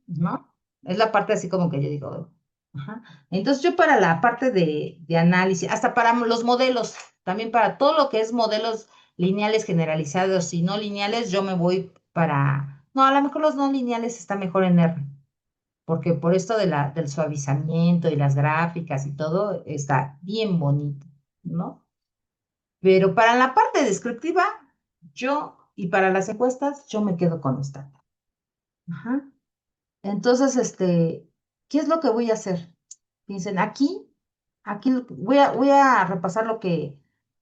¿no? Es la parte así como que yo digo, ajá. Entonces yo para la parte de análisis, hasta para los modelos, también para todo lo que es modelos lineales generalizados y no lineales, yo me voy no, a lo mejor los no lineales está mejor en R, porque por esto del suavizamiento y las gráficas y todo, está bien bonito, ¿no? Pero para la parte descriptiva, y para las encuestas, yo me quedo con esta. Ajá. Entonces, ¿qué es lo que voy a hacer? Piensen, aquí Aquí voy a repasar lo que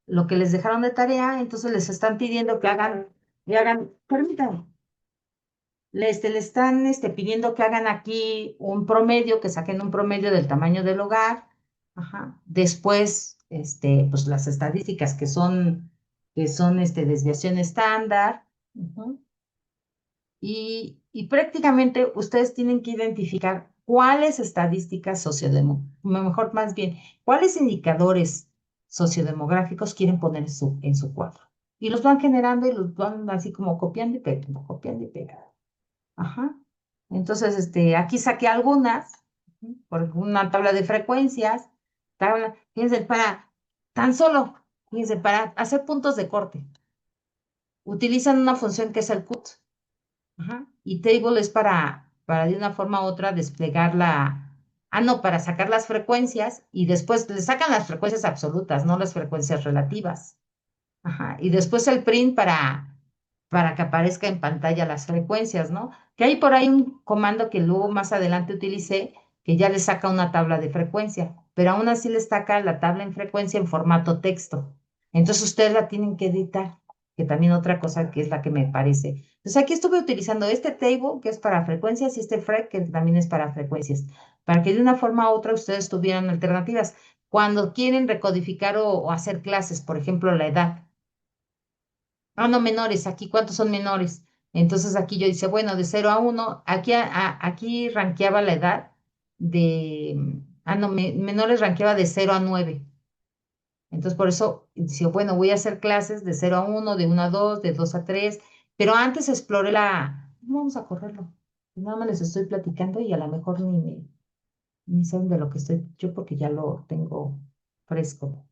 les dejaron de tarea, entonces les están pidiendo permítanme, le están pidiendo que hagan aquí un promedio, que saquen un promedio del tamaño del hogar. Ajá. Después, pues las estadísticas que son desviación estándar. Ujú. Y prácticamente ustedes tienen que identificar cuáles estadísticas mejor más bien, cuáles indicadores sociodemográficos quieren poner en su cuadro. Y los van generando y los van así como copiando y pegando, copiando y pegando. Ajá. Entonces, aquí saqué algunas, ujú, por una tabla de frecuencias, fíjense, fíjense, para hacer puntos de corte, utilizan una función que es el cut. Ajá. Y table es para de una forma u otra desplegar no, para sacar las frecuencias y después le sacan las frecuencias absolutas, no las frecuencias relativas. Ajá. Y después el print para que aparezca en pantalla las frecuencias, ¿no? Que hay por ahí un comando que luego más adelante utilicé que ya le saca una tabla de frecuencia, pero aún así le saca la tabla en frecuencia en formato texto. Entonces ustedes la tienen que editar, que también otra cosa que es la que me parece. Entonces aquí estuve utilizando este table que es para frecuencias y este frec que también es para frecuencias, para que de una forma u otra ustedes tuvieran alternativas. Cuando quieren recodificar o hacer clases, por ejemplo, la edad. No, menores, aquí, ¿cuántos son menores? Entonces aquí yo dice, bueno, de 0 a 1 aquí rankeaba la edad no, menores rankeaba de 0 a 9. Entonces por eso dice, bueno, voy a hacer clases de 0 a 1, de 1 a 2, de 2 a 3, pero antes exploré vamos a correrlo. Nada más les estoy platicando y a lo mejor ni saben de lo que estoy, yo porque ya lo tengo fresco.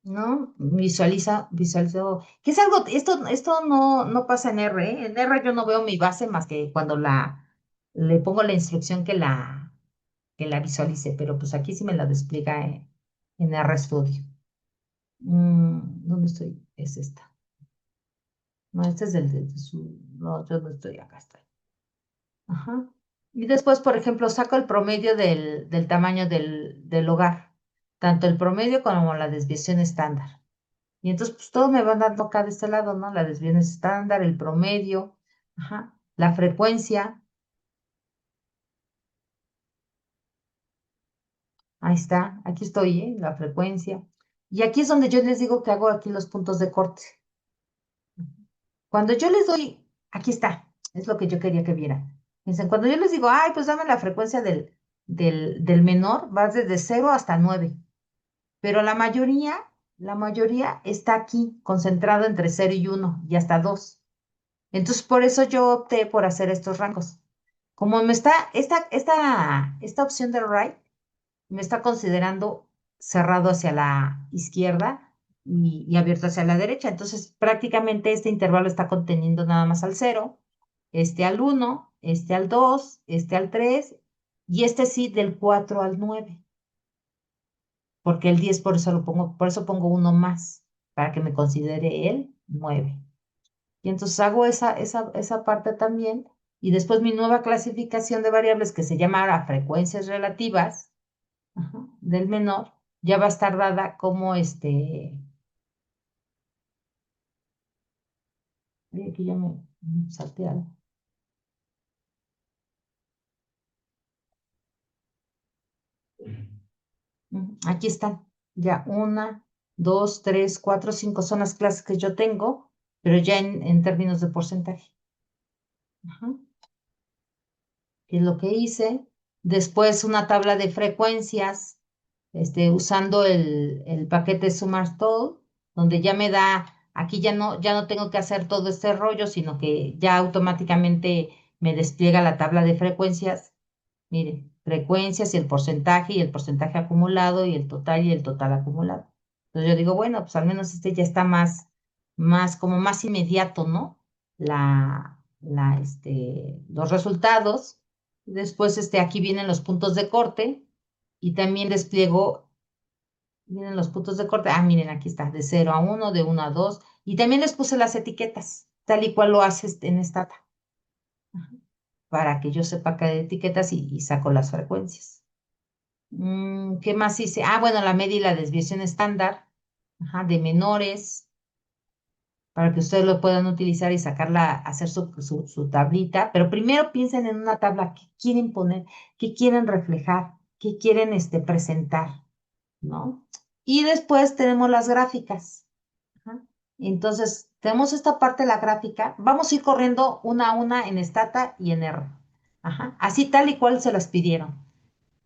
¿No? Visualizo, que es algo, esto no pasa en R, ¿eh? En R yo no veo mi base más que cuando le pongo la instrucción que la visualice, pero pues aquí sí me la despliega en RStudio. ¿Dónde estoy? Es esta. No, este es no, yo no estoy, acá estoy. Ajá. Y después, por ejemplo, saco el promedio del tamaño del hogar, tanto el promedio como la desviación estándar. Y entonces, pues todo me van dando acá de este lado, ¿no? La desviación estándar, el promedio, ajá, la frecuencia, ahí está, aquí estoy, ¿eh? La frecuencia. Y aquí es donde yo les digo que hago aquí los puntos de corte. Cuando yo les doy, aquí está, es lo que yo quería que vieran. Fíjense, cuando yo les digo, ay, pues dame la frecuencia del menor, vas desde 0 hasta 9. Pero la mayoría está aquí, concentrado entre 0 y 1 y hasta 2. Entonces, por eso yo opté por hacer estos rangos. Como esta opción de right me está considerando cerrado hacia la izquierda y abierto hacia la derecha. Entonces, prácticamente este intervalo está conteniendo nada más al 0, este al 1, este al 2, este al 3 y este sí del 4 al 9, porque el 10 por eso pongo uno más, para que me considere el 9. Y entonces hago esa parte también. Y después mi nueva clasificación de variables que se llamará frecuencias relativas, ajá, del menor, ya va a estar dada como aquí ya me salté algo. Aquí están. Ya una, dos, tres, cuatro, cinco son las clases que yo tengo, pero ya en términos de porcentaje. Ajá. Que es lo que hice. Después una tabla de frecuencias, usando el paquete SumarTotal, donde ya me da, aquí ya no tengo que hacer todo este rollo, sino que ya automáticamente me despliega la tabla de frecuencias. Miren, frecuencias y el porcentaje acumulado y el total acumulado. Entonces yo digo, bueno, pues al menos este ya está como más inmediato, ¿no? Los resultados. Después, aquí vienen los puntos de corte y también despliego, vienen los puntos de corte. Miren, aquí está, de 0 a 1, de 1 a 2, Y también les puse las etiquetas, tal y cual lo haces en Stata, para que yo sepa qué etiquetas y saco las frecuencias. ¿Qué más hice? Ah, bueno, la media y la desviación estándar, ajá, de menores, para que ustedes lo puedan utilizar y sacarla, hacer su tablita. Pero primero piensen en una tabla que quieren poner, que quieren reflejar, que quieren presentar, ¿no? Y después tenemos las gráficas. Ajá. Entonces, tenemos esta parte de la gráfica. Vamos a ir corriendo una a una en Stata y en R. Ajá. Así tal y cual se las pidieron.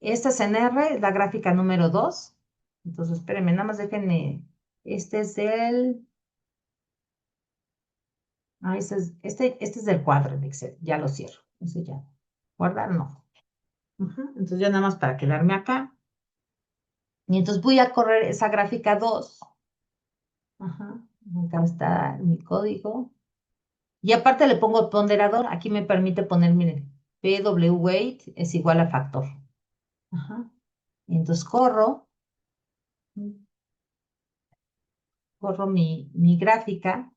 Esta es en R, es la gráfica número 2. Entonces, espérenme, nada más déjenme. Este es el. Ah, este es del cuadro en Excel. Ya lo cierro. Ese ya. Guardar, no. Ajá. Entonces, ya nada más para quedarme acá. Y entonces voy a correr esa gráfica 2. Ajá. Acá está mi código. Y aparte le pongo el ponderador. Aquí me permite poner, miren, PW weight es igual a factor. Ajá. Y entonces corro mi gráfica.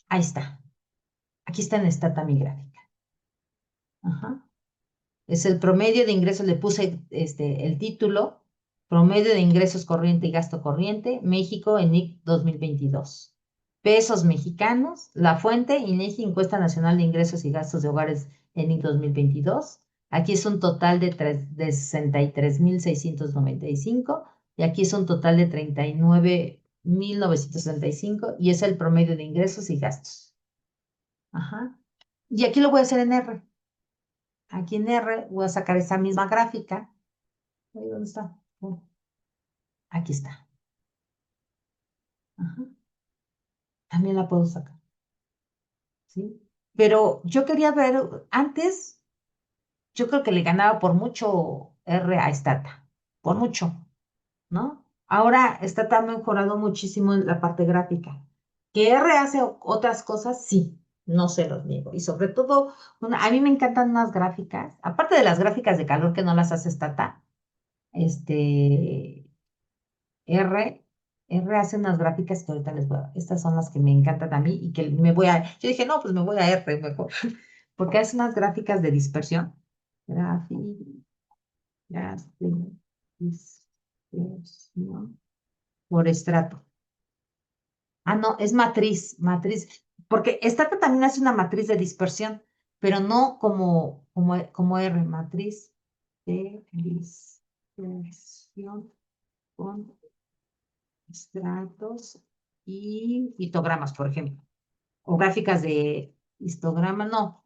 Ahí está. Aquí está en Stata mi gráfica. Ajá. Es el promedio de ingresos, le puse el título, promedio de ingresos corriente y gasto corriente, México en IC 2022. Pesos mexicanos, la fuente, INEGI, Encuesta Nacional de Ingresos y Gastos de Hogares en IC 2022. Aquí es un total de 63,695 y aquí es un total de 39,965 y es el promedio de ingresos y gastos. Ajá. Y aquí lo voy a hacer en R. Aquí en R voy a sacar esa misma gráfica. Ahí, ¿dónde está? Aquí está. Ajá. También la puedo sacar, ¿sí? Pero yo quería ver, antes, yo creo que le ganaba por mucho R a Stata, por mucho, ¿no? Ahora Stata ha mejorado muchísimo en la parte gráfica. Que R hace otras cosas, sí, no se los niego. Y sobre todo, a mí me encantan unas gráficas, aparte de las gráficas de calor que no las hace Stata, este, R, R hace unas gráficas que ahorita les voy a, estas son las que me encantan a mí y que yo dije, no, pues me voy a R mejor, porque hace unas gráficas de dispersión. Gráficas de dispersión por estrato. Ah, no, es matriz, porque Stata también hace una matriz de dispersión, pero no como R, matriz de dispersión con estratos y histogramas, por ejemplo, o gráficas de histograma, no,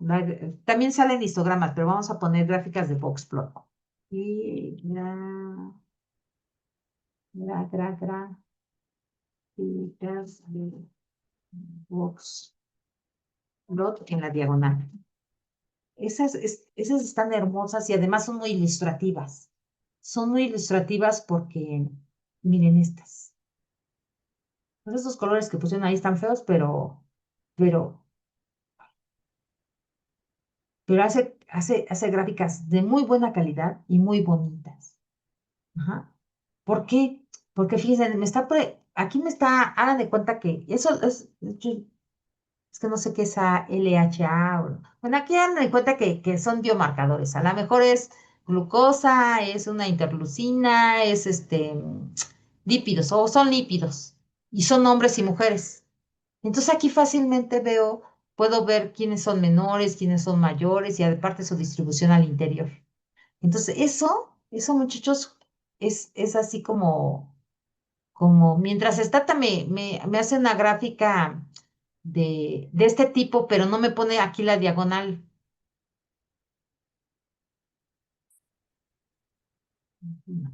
también salen histogramas, pero vamos a poner gráficas de Boxplot. Y gráficas de Boxplot en la diagonal. Esas están hermosas y además son muy ilustrativas. Son muy ilustrativas porque, miren estas. Pues estos colores que pusieron ahí están feos, pero pero hace gráficas de muy buena calidad y muy bonitas. Ajá. ¿Por qué? Porque fíjense, aquí me está, hagan de cuenta que eso es que no sé qué es LHA. Bueno, aquí hagan de cuenta que son biomarcadores. A lo mejor es glucosa, es una interleucina, es lípidos, o son lípidos, y son hombres y mujeres. Entonces aquí fácilmente puedo ver quiénes son menores, quiénes son mayores y aparte su distribución al interior. Entonces eso muchachos, es así como mientras Stata me hace una gráfica de este tipo, pero no me pone aquí la diagonal. No,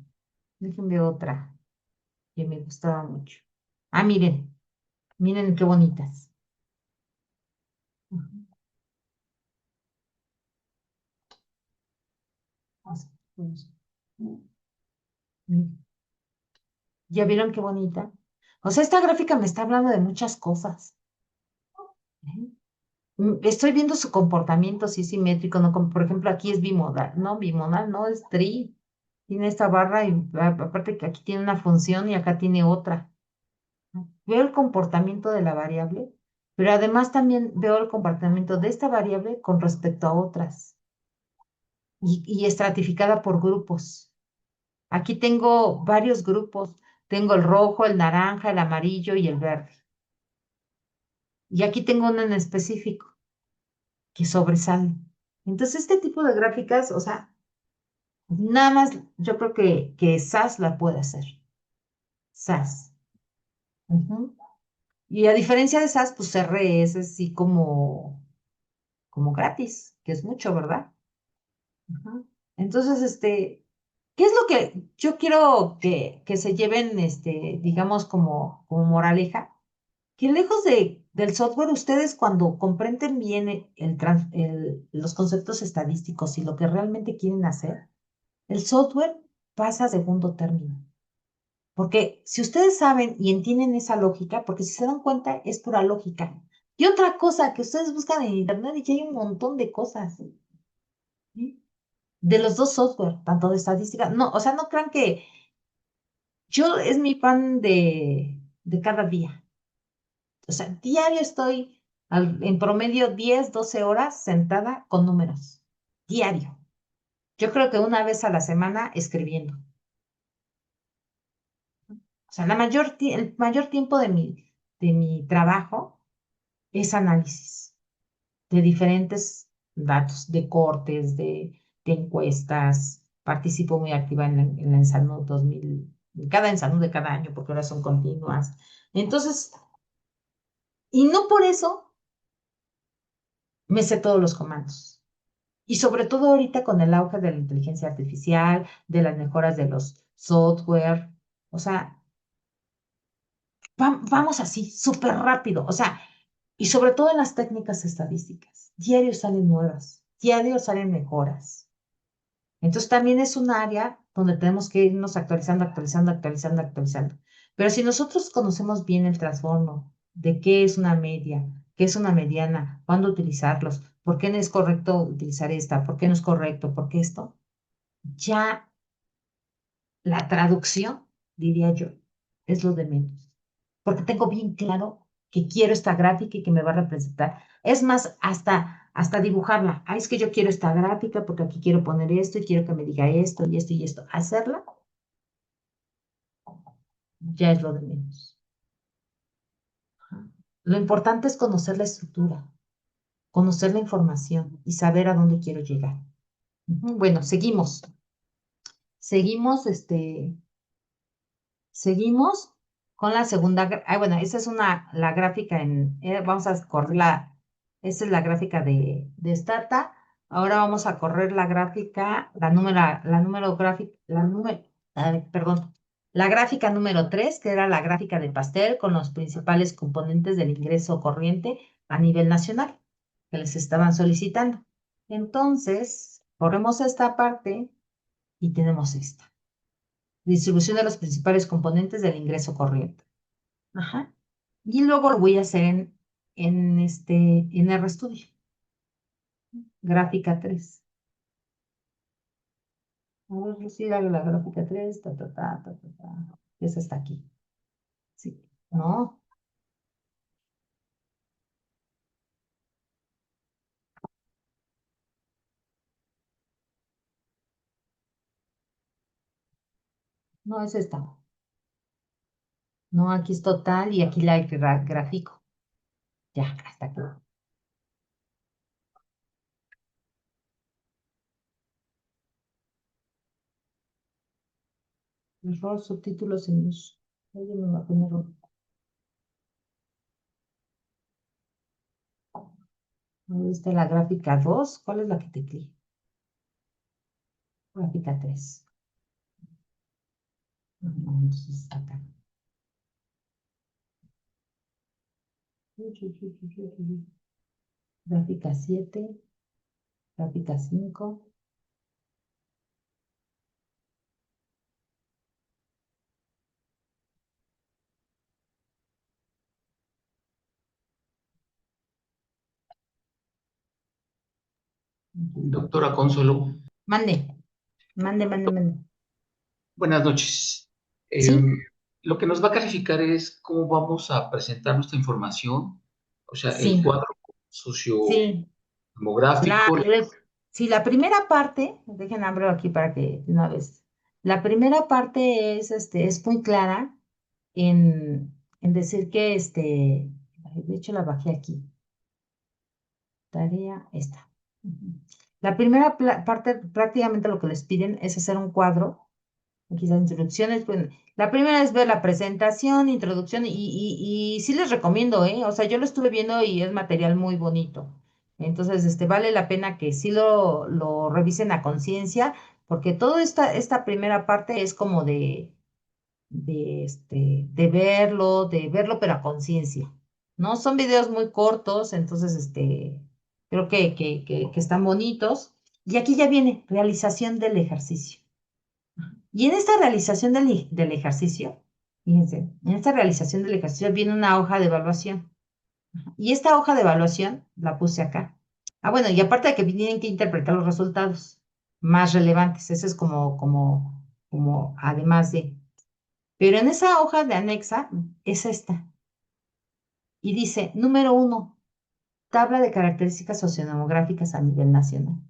déjenme otra que me gustaba mucho. Ah, miren qué bonitas. Ujú. Así, pues, miren. ¿Ya vieron qué bonita? O sea, esta gráfica me está hablando de muchas cosas. ¿Eh? Estoy viendo su comportamiento, sí, simétrico, ¿no? Como por ejemplo, aquí es bimodal, no, bimodal, no, es tri. Tiene esta barra y aparte que aquí tiene una función y acá tiene otra. Veo el comportamiento de la variable, pero además también veo el comportamiento de esta variable con respecto a otras y estratificada por grupos. Aquí tengo varios grupos. Tengo el rojo, el naranja, el amarillo y el verde. Y aquí tengo uno en específico que sobresale. Entonces, este tipo de gráficas, o sea, nada más yo creo que SAS la puede hacer. SAS. Ujú. Y a diferencia de SAS, pues R es así como gratis, que es mucho, ¿verdad? Ujú. Entonces, ¿qué es lo que yo quiero que se lleven, digamos, como moraleja? Que lejos del software, ustedes cuando comprenden bien los conceptos estadísticos y lo que realmente quieren hacer, el software pasa a segundo término. Porque si ustedes saben y entienden esa lógica, porque si se dan cuenta, es pura lógica. Y otra cosa que ustedes buscan en internet y que hay un montón de cosas, ¿sí? De los dos software, tanto de estadística, no, o sea, no crean que yo es mi pan de cada día. O sea, diario estoy en promedio 10, 12 horas sentada con números. Diario. Yo creo que una vez a la semana escribiendo. O sea, el mayor tiempo de mi trabajo es análisis de diferentes datos, de cortes, de encuestas. Participo muy activa en la Ensanud 2000, en cada Ensanud de cada año, porque ahora son continuas. Entonces, y no por eso me sé todos los comandos. Y sobre todo ahorita con el auge de la inteligencia artificial, de las mejoras de los software, o sea, vamos así, súper rápido, o sea, y sobre todo en las técnicas estadísticas. Diario salen nuevas, diario salen mejoras. Entonces también es un área donde tenemos que irnos actualizando, actualizando, actualizando, actualizando. Pero si nosotros conocemos bien el trasfondo de qué es una media, qué es una mediana, cuándo utilizarlos, por qué no es correcto utilizar esta, por qué no es correcto, por qué esto, ya la traducción, diría yo, es lo de menos. Porque tengo bien claro que quiero esta gráfica y que me va a representar. Es más, hasta dibujarla. Ah, es que yo quiero esta gráfica porque aquí quiero poner esto y quiero que me diga esto y esto y esto. Hacerla ya es lo de menos. Ajá. Lo importante es conocer la estructura, conocer la información y saber a dónde quiero llegar. Ujú. Bueno, seguimos. Seguimos, Seguimos con la segunda. Bueno, esa es la gráfica vamos a correr esa es la gráfica de Stata. Ahora vamos a correr la gráfica, perdón, la gráfica número 3 que era la gráfica de pastel con los principales componentes del ingreso corriente a nivel nacional que les estaban solicitando. Entonces, corremos esta parte y tenemos esta. Distribución de los principales componentes del ingreso corriente. Ajá. Y luego lo voy a hacer en RStudio, gráfica 3. A ver, sí, dale la gráfica 3 ta, ta, ta, ta, ta, ta. Esa está aquí. Sí. No, no es esta. No, aquí es total y aquí la gráfico. Ya, hasta aquí. Error, subtítulos en uso. Oye, me va a poner ¿dónde está la gráfica 2? ¿Cuál es la que te clic? Gráfica 3. No, entonces está acá. Gráfica 7, gráfica 5. Doctora Consuelo, Mande, mande, mande, mande. Buenas noches. Sí, Lo que nos va a calificar es cómo vamos a presentar nuestra información, o sea, el sí, cuadro sí. La, sociodemográfico. la- sí, la primera parte, dejen abro aquí para que de una vez. La primera parte es muy clara en decir que ay, de hecho la bajé aquí. Tarea esta. Ujú. La primera parte, prácticamente lo que les piden es hacer un cuadro. Aquí están instrucciones. Pues, la primera es ver la presentación, introducción, y sí les recomiendo, ¿eh? O sea, yo lo estuve viendo y es material muy bonito. Entonces, vale la pena que sí lo revisen a conciencia, porque toda esta primera parte es como de verlo, pero a conciencia, ¿no? Son videos muy cortos, entonces, creo que están bonitos. Y aquí ya viene realización del ejercicio. Y en esta realización del ejercicio, fíjense, en esta realización del ejercicio viene una hoja de evaluación. Y esta hoja de evaluación la puse acá. Ah, bueno, y aparte de que tienen que interpretar los resultados más relevantes, eso es como además de. Pero en esa hoja de anexa es esta. Y dice, número uno, tabla de características sociodemográficas a nivel nacional.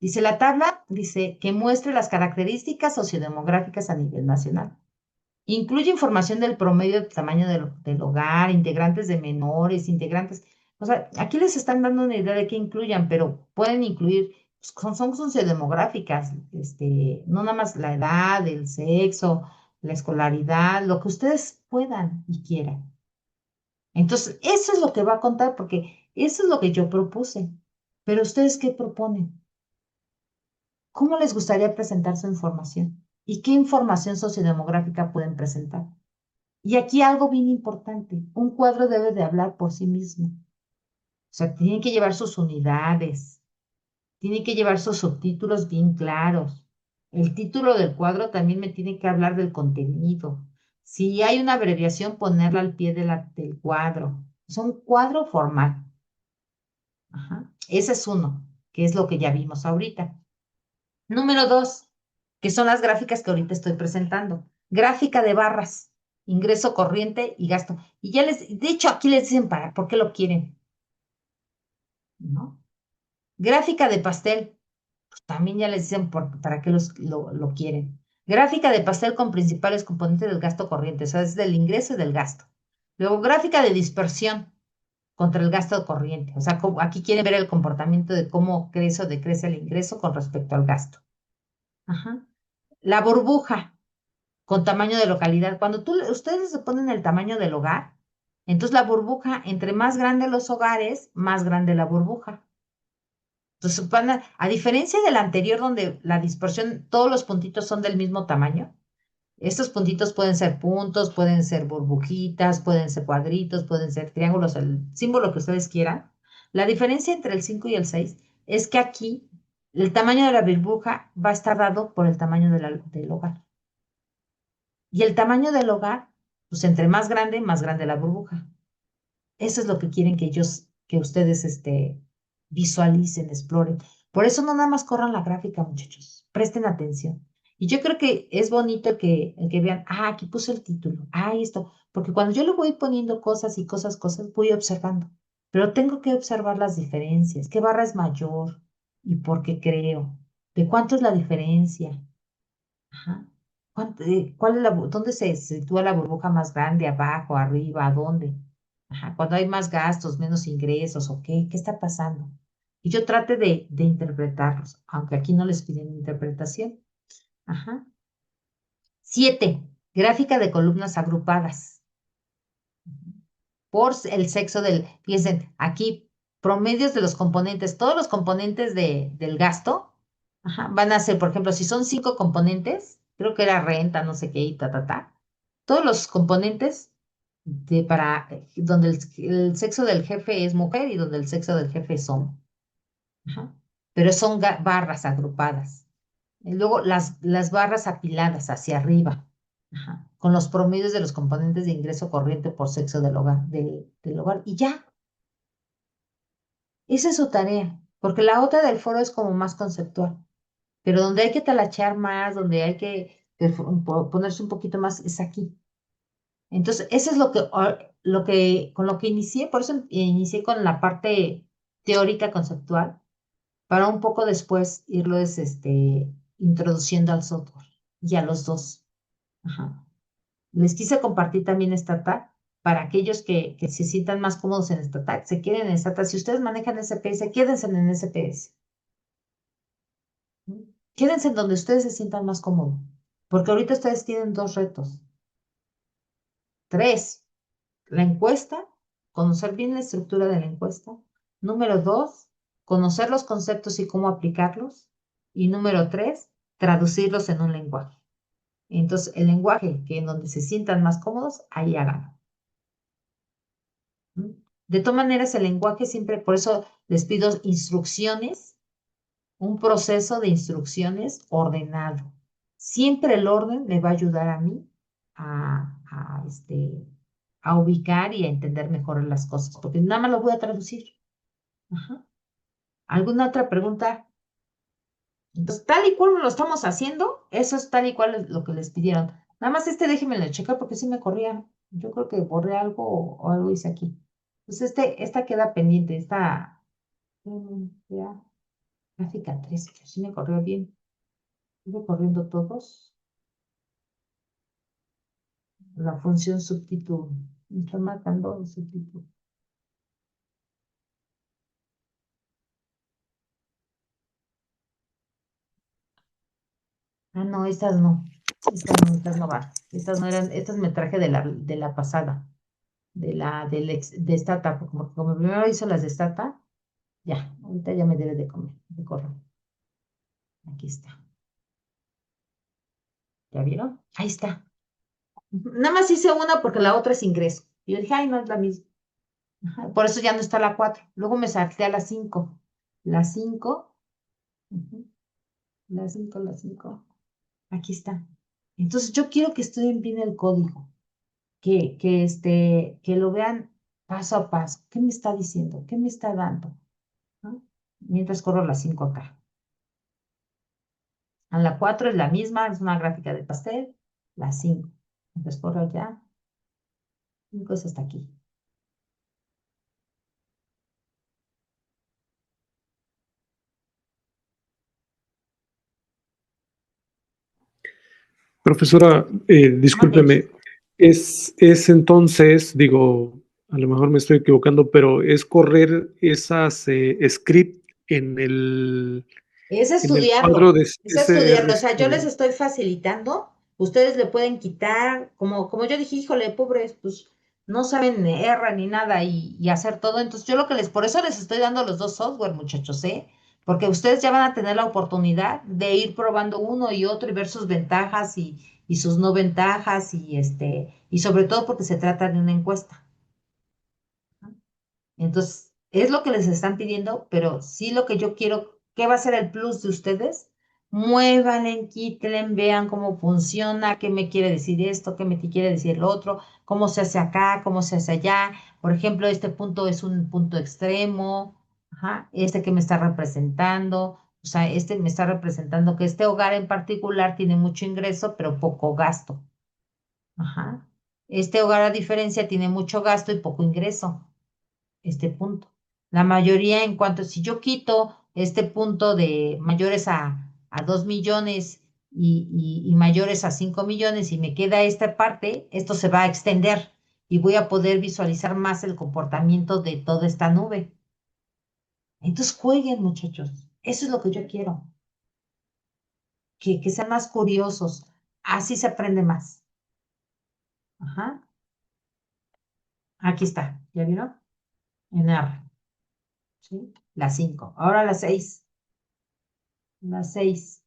Dice la tabla, dice que muestre las características sociodemográficas a nivel nacional. Incluye información del promedio de tamaño del hogar, integrantes de menores, integrantes. O sea, aquí les están dando una idea de qué incluyan, pero pueden incluir, pues, son sociodemográficas, no nada más la edad, el sexo, la escolaridad, lo que ustedes puedan y quieran. Entonces, eso es lo que va a contar, porque eso es lo que yo propuse. Pero ustedes, ¿qué proponen? ¿Cómo les gustaría presentar su información? ¿Y qué información sociodemográfica pueden presentar? Y aquí algo bien importante, un cuadro debe de hablar por sí mismo. O sea, tienen que llevar sus unidades, tienen que llevar sus subtítulos bien claros. El título del cuadro también me tiene que hablar del contenido. Si hay una abreviación, ponerla al pie del cuadro. Es un cuadro formal. Ajá. Ese es uno, que es lo que ya vimos ahorita. Número dos, que son las gráficas que ahorita estoy presentando. Gráfica de barras, ingreso corriente y gasto. Y ya de hecho, aquí les dicen por qué lo quieren, ¿no? Gráfica de pastel, pues también ya les dicen para qué lo quieren. Gráfica de pastel con principales componentes del gasto corriente, o sea, es del ingreso y del gasto. Luego, gráfica de dispersión contra el gasto corriente, o sea, aquí quieren ver el comportamiento de cómo crece o decrece el ingreso con respecto al gasto. Ajá. La burbuja, con tamaño de localidad. Cuando ustedes se ponen el tamaño del hogar, entonces la burbuja, entre más grande los hogares, más grande la burbuja. Entonces, a diferencia del anterior, donde la dispersión, todos los puntitos son del mismo tamaño, estos puntitos pueden ser puntos, pueden ser burbujitas, pueden ser cuadritos, pueden ser triángulos, el símbolo que ustedes quieran. La diferencia entre el 5 y el 6 es que aquí el tamaño de la burbuja va a estar dado por el tamaño del hogar. Y el tamaño del hogar, pues entre más grande la burbuja. Eso es lo que quieren que ustedes, visualicen, exploren. Por eso no nada más corran la gráfica, muchachos. Presten atención. Y yo creo que es bonito que vean, aquí puse el título, esto, porque cuando yo le voy poniendo cosas y cosas, voy observando. Pero tengo que observar las diferencias. ¿Qué barra es mayor? ¿Y por qué creo? ¿De cuánto es la diferencia? Ajá. ¿Cuál es dónde se sitúa la burbuja más grande? ¿Abajo, arriba, a dónde? Ajá. Cuando hay más gastos, menos ingresos, ¿o qué está pasando? Y yo trate de interpretarlos, aunque aquí no les piden interpretación. Ajá. 7. Gráfica de columnas agrupadas por el sexo fíjense, aquí promedios de los componentes, todos los componentes del gasto, ajá, van a ser, por ejemplo, si son 5 componentes, creo que era renta, no sé qué, y todos los componentes donde el sexo del jefe es mujer y donde el sexo del jefe es hombre. Ajá. Pero son barras agrupadas. Y luego las barras apiladas hacia arriba, ajá, con los promedios de los componentes de ingreso corriente por sexo del hogar. Y ya, esa es su tarea, porque la otra del foro es como más conceptual. pero donde hay que talachear más, donde hay que ponerse un poquito más, es aquí. Entonces, eso es con lo que inicié, por eso inicié con la parte teórica conceptual, para un poco después irlos introduciendo al software y a los dos. Ajá. Les quise compartir también StatAC para aquellos que se sientan más cómodos en StatAC, se queden en StatAC. Si ustedes manejan SPS, quédense en SPS. Quédense en donde ustedes se sientan más cómodos, porque ahorita ustedes tienen dos retos. Tres, la encuesta, conocer bien la estructura de la encuesta. Número dos, conocer los conceptos y cómo aplicarlos. Y número tres, traducirlos en un lenguaje. Entonces, el lenguaje que en donde se sientan más cómodos, ahí háganlo. ¿Mm? De todas maneras, el lenguaje siempre, por eso les pido instrucciones, un proceso de instrucciones ordenado. Siempre el orden me va a ayudar a mí a ubicar y a entender mejor las cosas, porque nada más lo voy a traducir. Ajá. ¿Alguna otra pregunta? Entonces, tal y cual lo estamos haciendo, eso es tal y cual es lo que les pidieron. Nada más déjenme lo checar porque sí me corría. Yo creo que borré algo o algo hice aquí. Pues esta queda pendiente, ya, gráfica 3, que sí me corrió bien. Estuve corriendo todos. La función subtítulo. Me está marcando el subtítulo. Ah, no, estas no. Estas no van. Estas no eran, estas me traje de la pasada, de Stata, porque como primero hizo las de Stata, ya, ahorita ya me debe de comer, de correr. Aquí está. ¿Ya vieron? Ahí está. Nada más hice una porque la otra es ingreso. Y yo dije, ay, no es la misma. Ajá, por eso ya no está la 4. Luego me salté a la 5. La 5. Ujú, la 5, la 5. Aquí está. Entonces yo quiero que estudien bien el código, que lo vean paso a paso. ¿Qué me está diciendo? ¿Qué me está dando? ¿No? Mientras corro la 5 acá. A la 4 es la misma, es una gráfica de pastel. La 5. Entonces corro allá. 5 es hasta aquí. Profesora, Mande. discúlpeme, es entonces, digo, a lo mejor me estoy equivocando, pero es correr esas script Es en el cuadro estudiarlo, de es estudiarlo. O SRS. sea, yo les estoy facilitando, ustedes le pueden quitar, como yo dije, híjole, pobres, pues no saben R ni nada y hacer todo. Entonces, yo por eso les estoy dando los dos software, muchachos, ¿eh? Porque ustedes ya van a tener la oportunidad de ir probando uno y otro y ver sus ventajas y sus no ventajas y sobre todo porque se trata de una encuesta. Entonces, es lo que les están pidiendo, pero sí lo que yo quiero, ¿qué va a ser el plus de ustedes? Muévanle, quítenle, vean cómo funciona, qué me quiere decir esto, qué me quiere decir el otro, cómo se hace acá, cómo se hace allá. Por ejemplo, este punto es un punto extremo, ajá, este que me está representando, o sea, este me está representando que este hogar en particular tiene mucho ingreso, pero poco gasto. Ajá. Este hogar, a diferencia, tiene mucho gasto y poco ingreso este punto. La mayoría, en cuanto, si yo quito este punto de mayores a 2 millones y mayores a 5 millones y me queda esta parte, esto se va a extender y voy a poder visualizar más el comportamiento de toda esta nube. Entonces jueguen, muchachos. Eso es lo que yo quiero, que sean más curiosos. Así se aprende más. Ajá. Aquí está. ¿Ya vieron? En R. ¿Sí? La 5. Ahora la 6. La 6.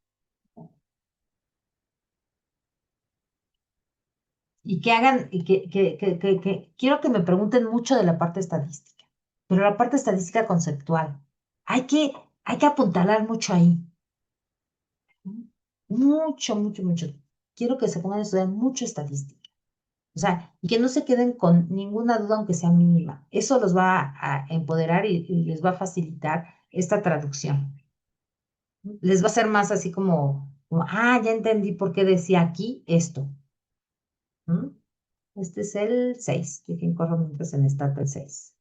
Y que hagan, y quiero que me pregunten mucho de la parte estadística, pero la parte estadística conceptual. Hay que, hay que apuntalar mucho ahí. Mucho, mucho, mucho. Quiero que se pongan a estudiar mucho estadística. O sea, y que no se queden con ninguna duda, aunque sea mínima. Eso los va a empoderar y les va a facilitar esta traducción. Les va a ser más así como, ya entendí por qué decía aquí esto. ¿Mm? Este es el 6. Dejen corro mientras en esta el 6.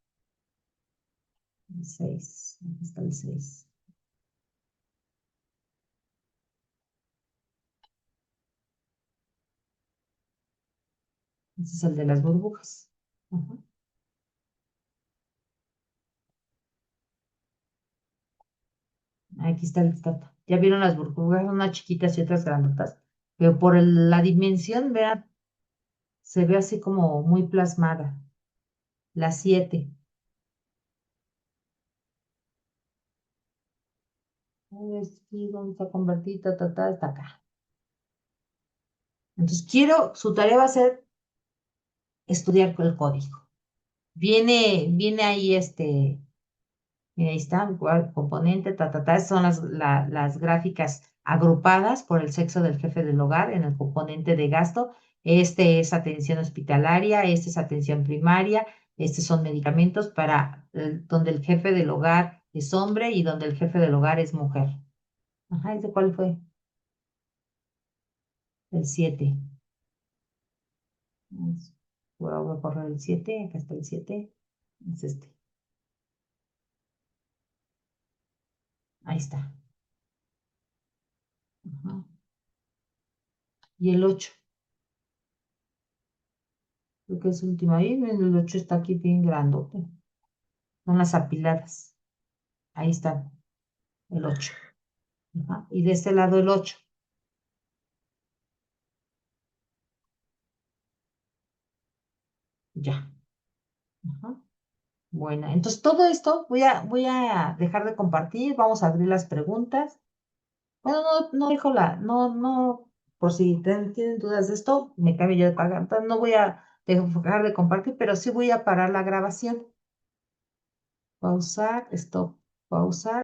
El 6. Aquí está el 6. Este es el de las burbujas. Ajá. Aquí está el estatua. Ya vieron las burbujas, unas chiquitas y otras grandotas. Pero por la dimensión, vean, se ve así como muy plasmada. La 7. Aquí, ¿dónde está convertida? Está acá. Entonces, su tarea va a ser estudiar el código. Viene ahí mira, ahí está, componente, son las gráficas agrupadas por el sexo del jefe del hogar en el componente de gasto. Este es atención hospitalaria, este es atención primaria, estos son medicamentos para donde el jefe del hogar es hombre y donde el jefe del hogar es mujer. Ajá, ¿ese cuál fue? El 7. Voy a correr el 7, acá está el 7. Es este. Ahí está. Ajá. Y el 8. Creo que es el último ahí. El 8 está aquí bien grandote. Son las apiladas. Ahí está el 8. Ajá. Y de este lado el 8. Ya. Ajá. Bueno, entonces todo esto voy a dejar de compartir. Vamos a abrir las preguntas. Bueno, no dejo no, por si tienen dudas de esto, me cambio yo de pagar. Entonces no voy a dejar de compartir, pero sí voy a parar la grabación. Pausar, stop, pausar.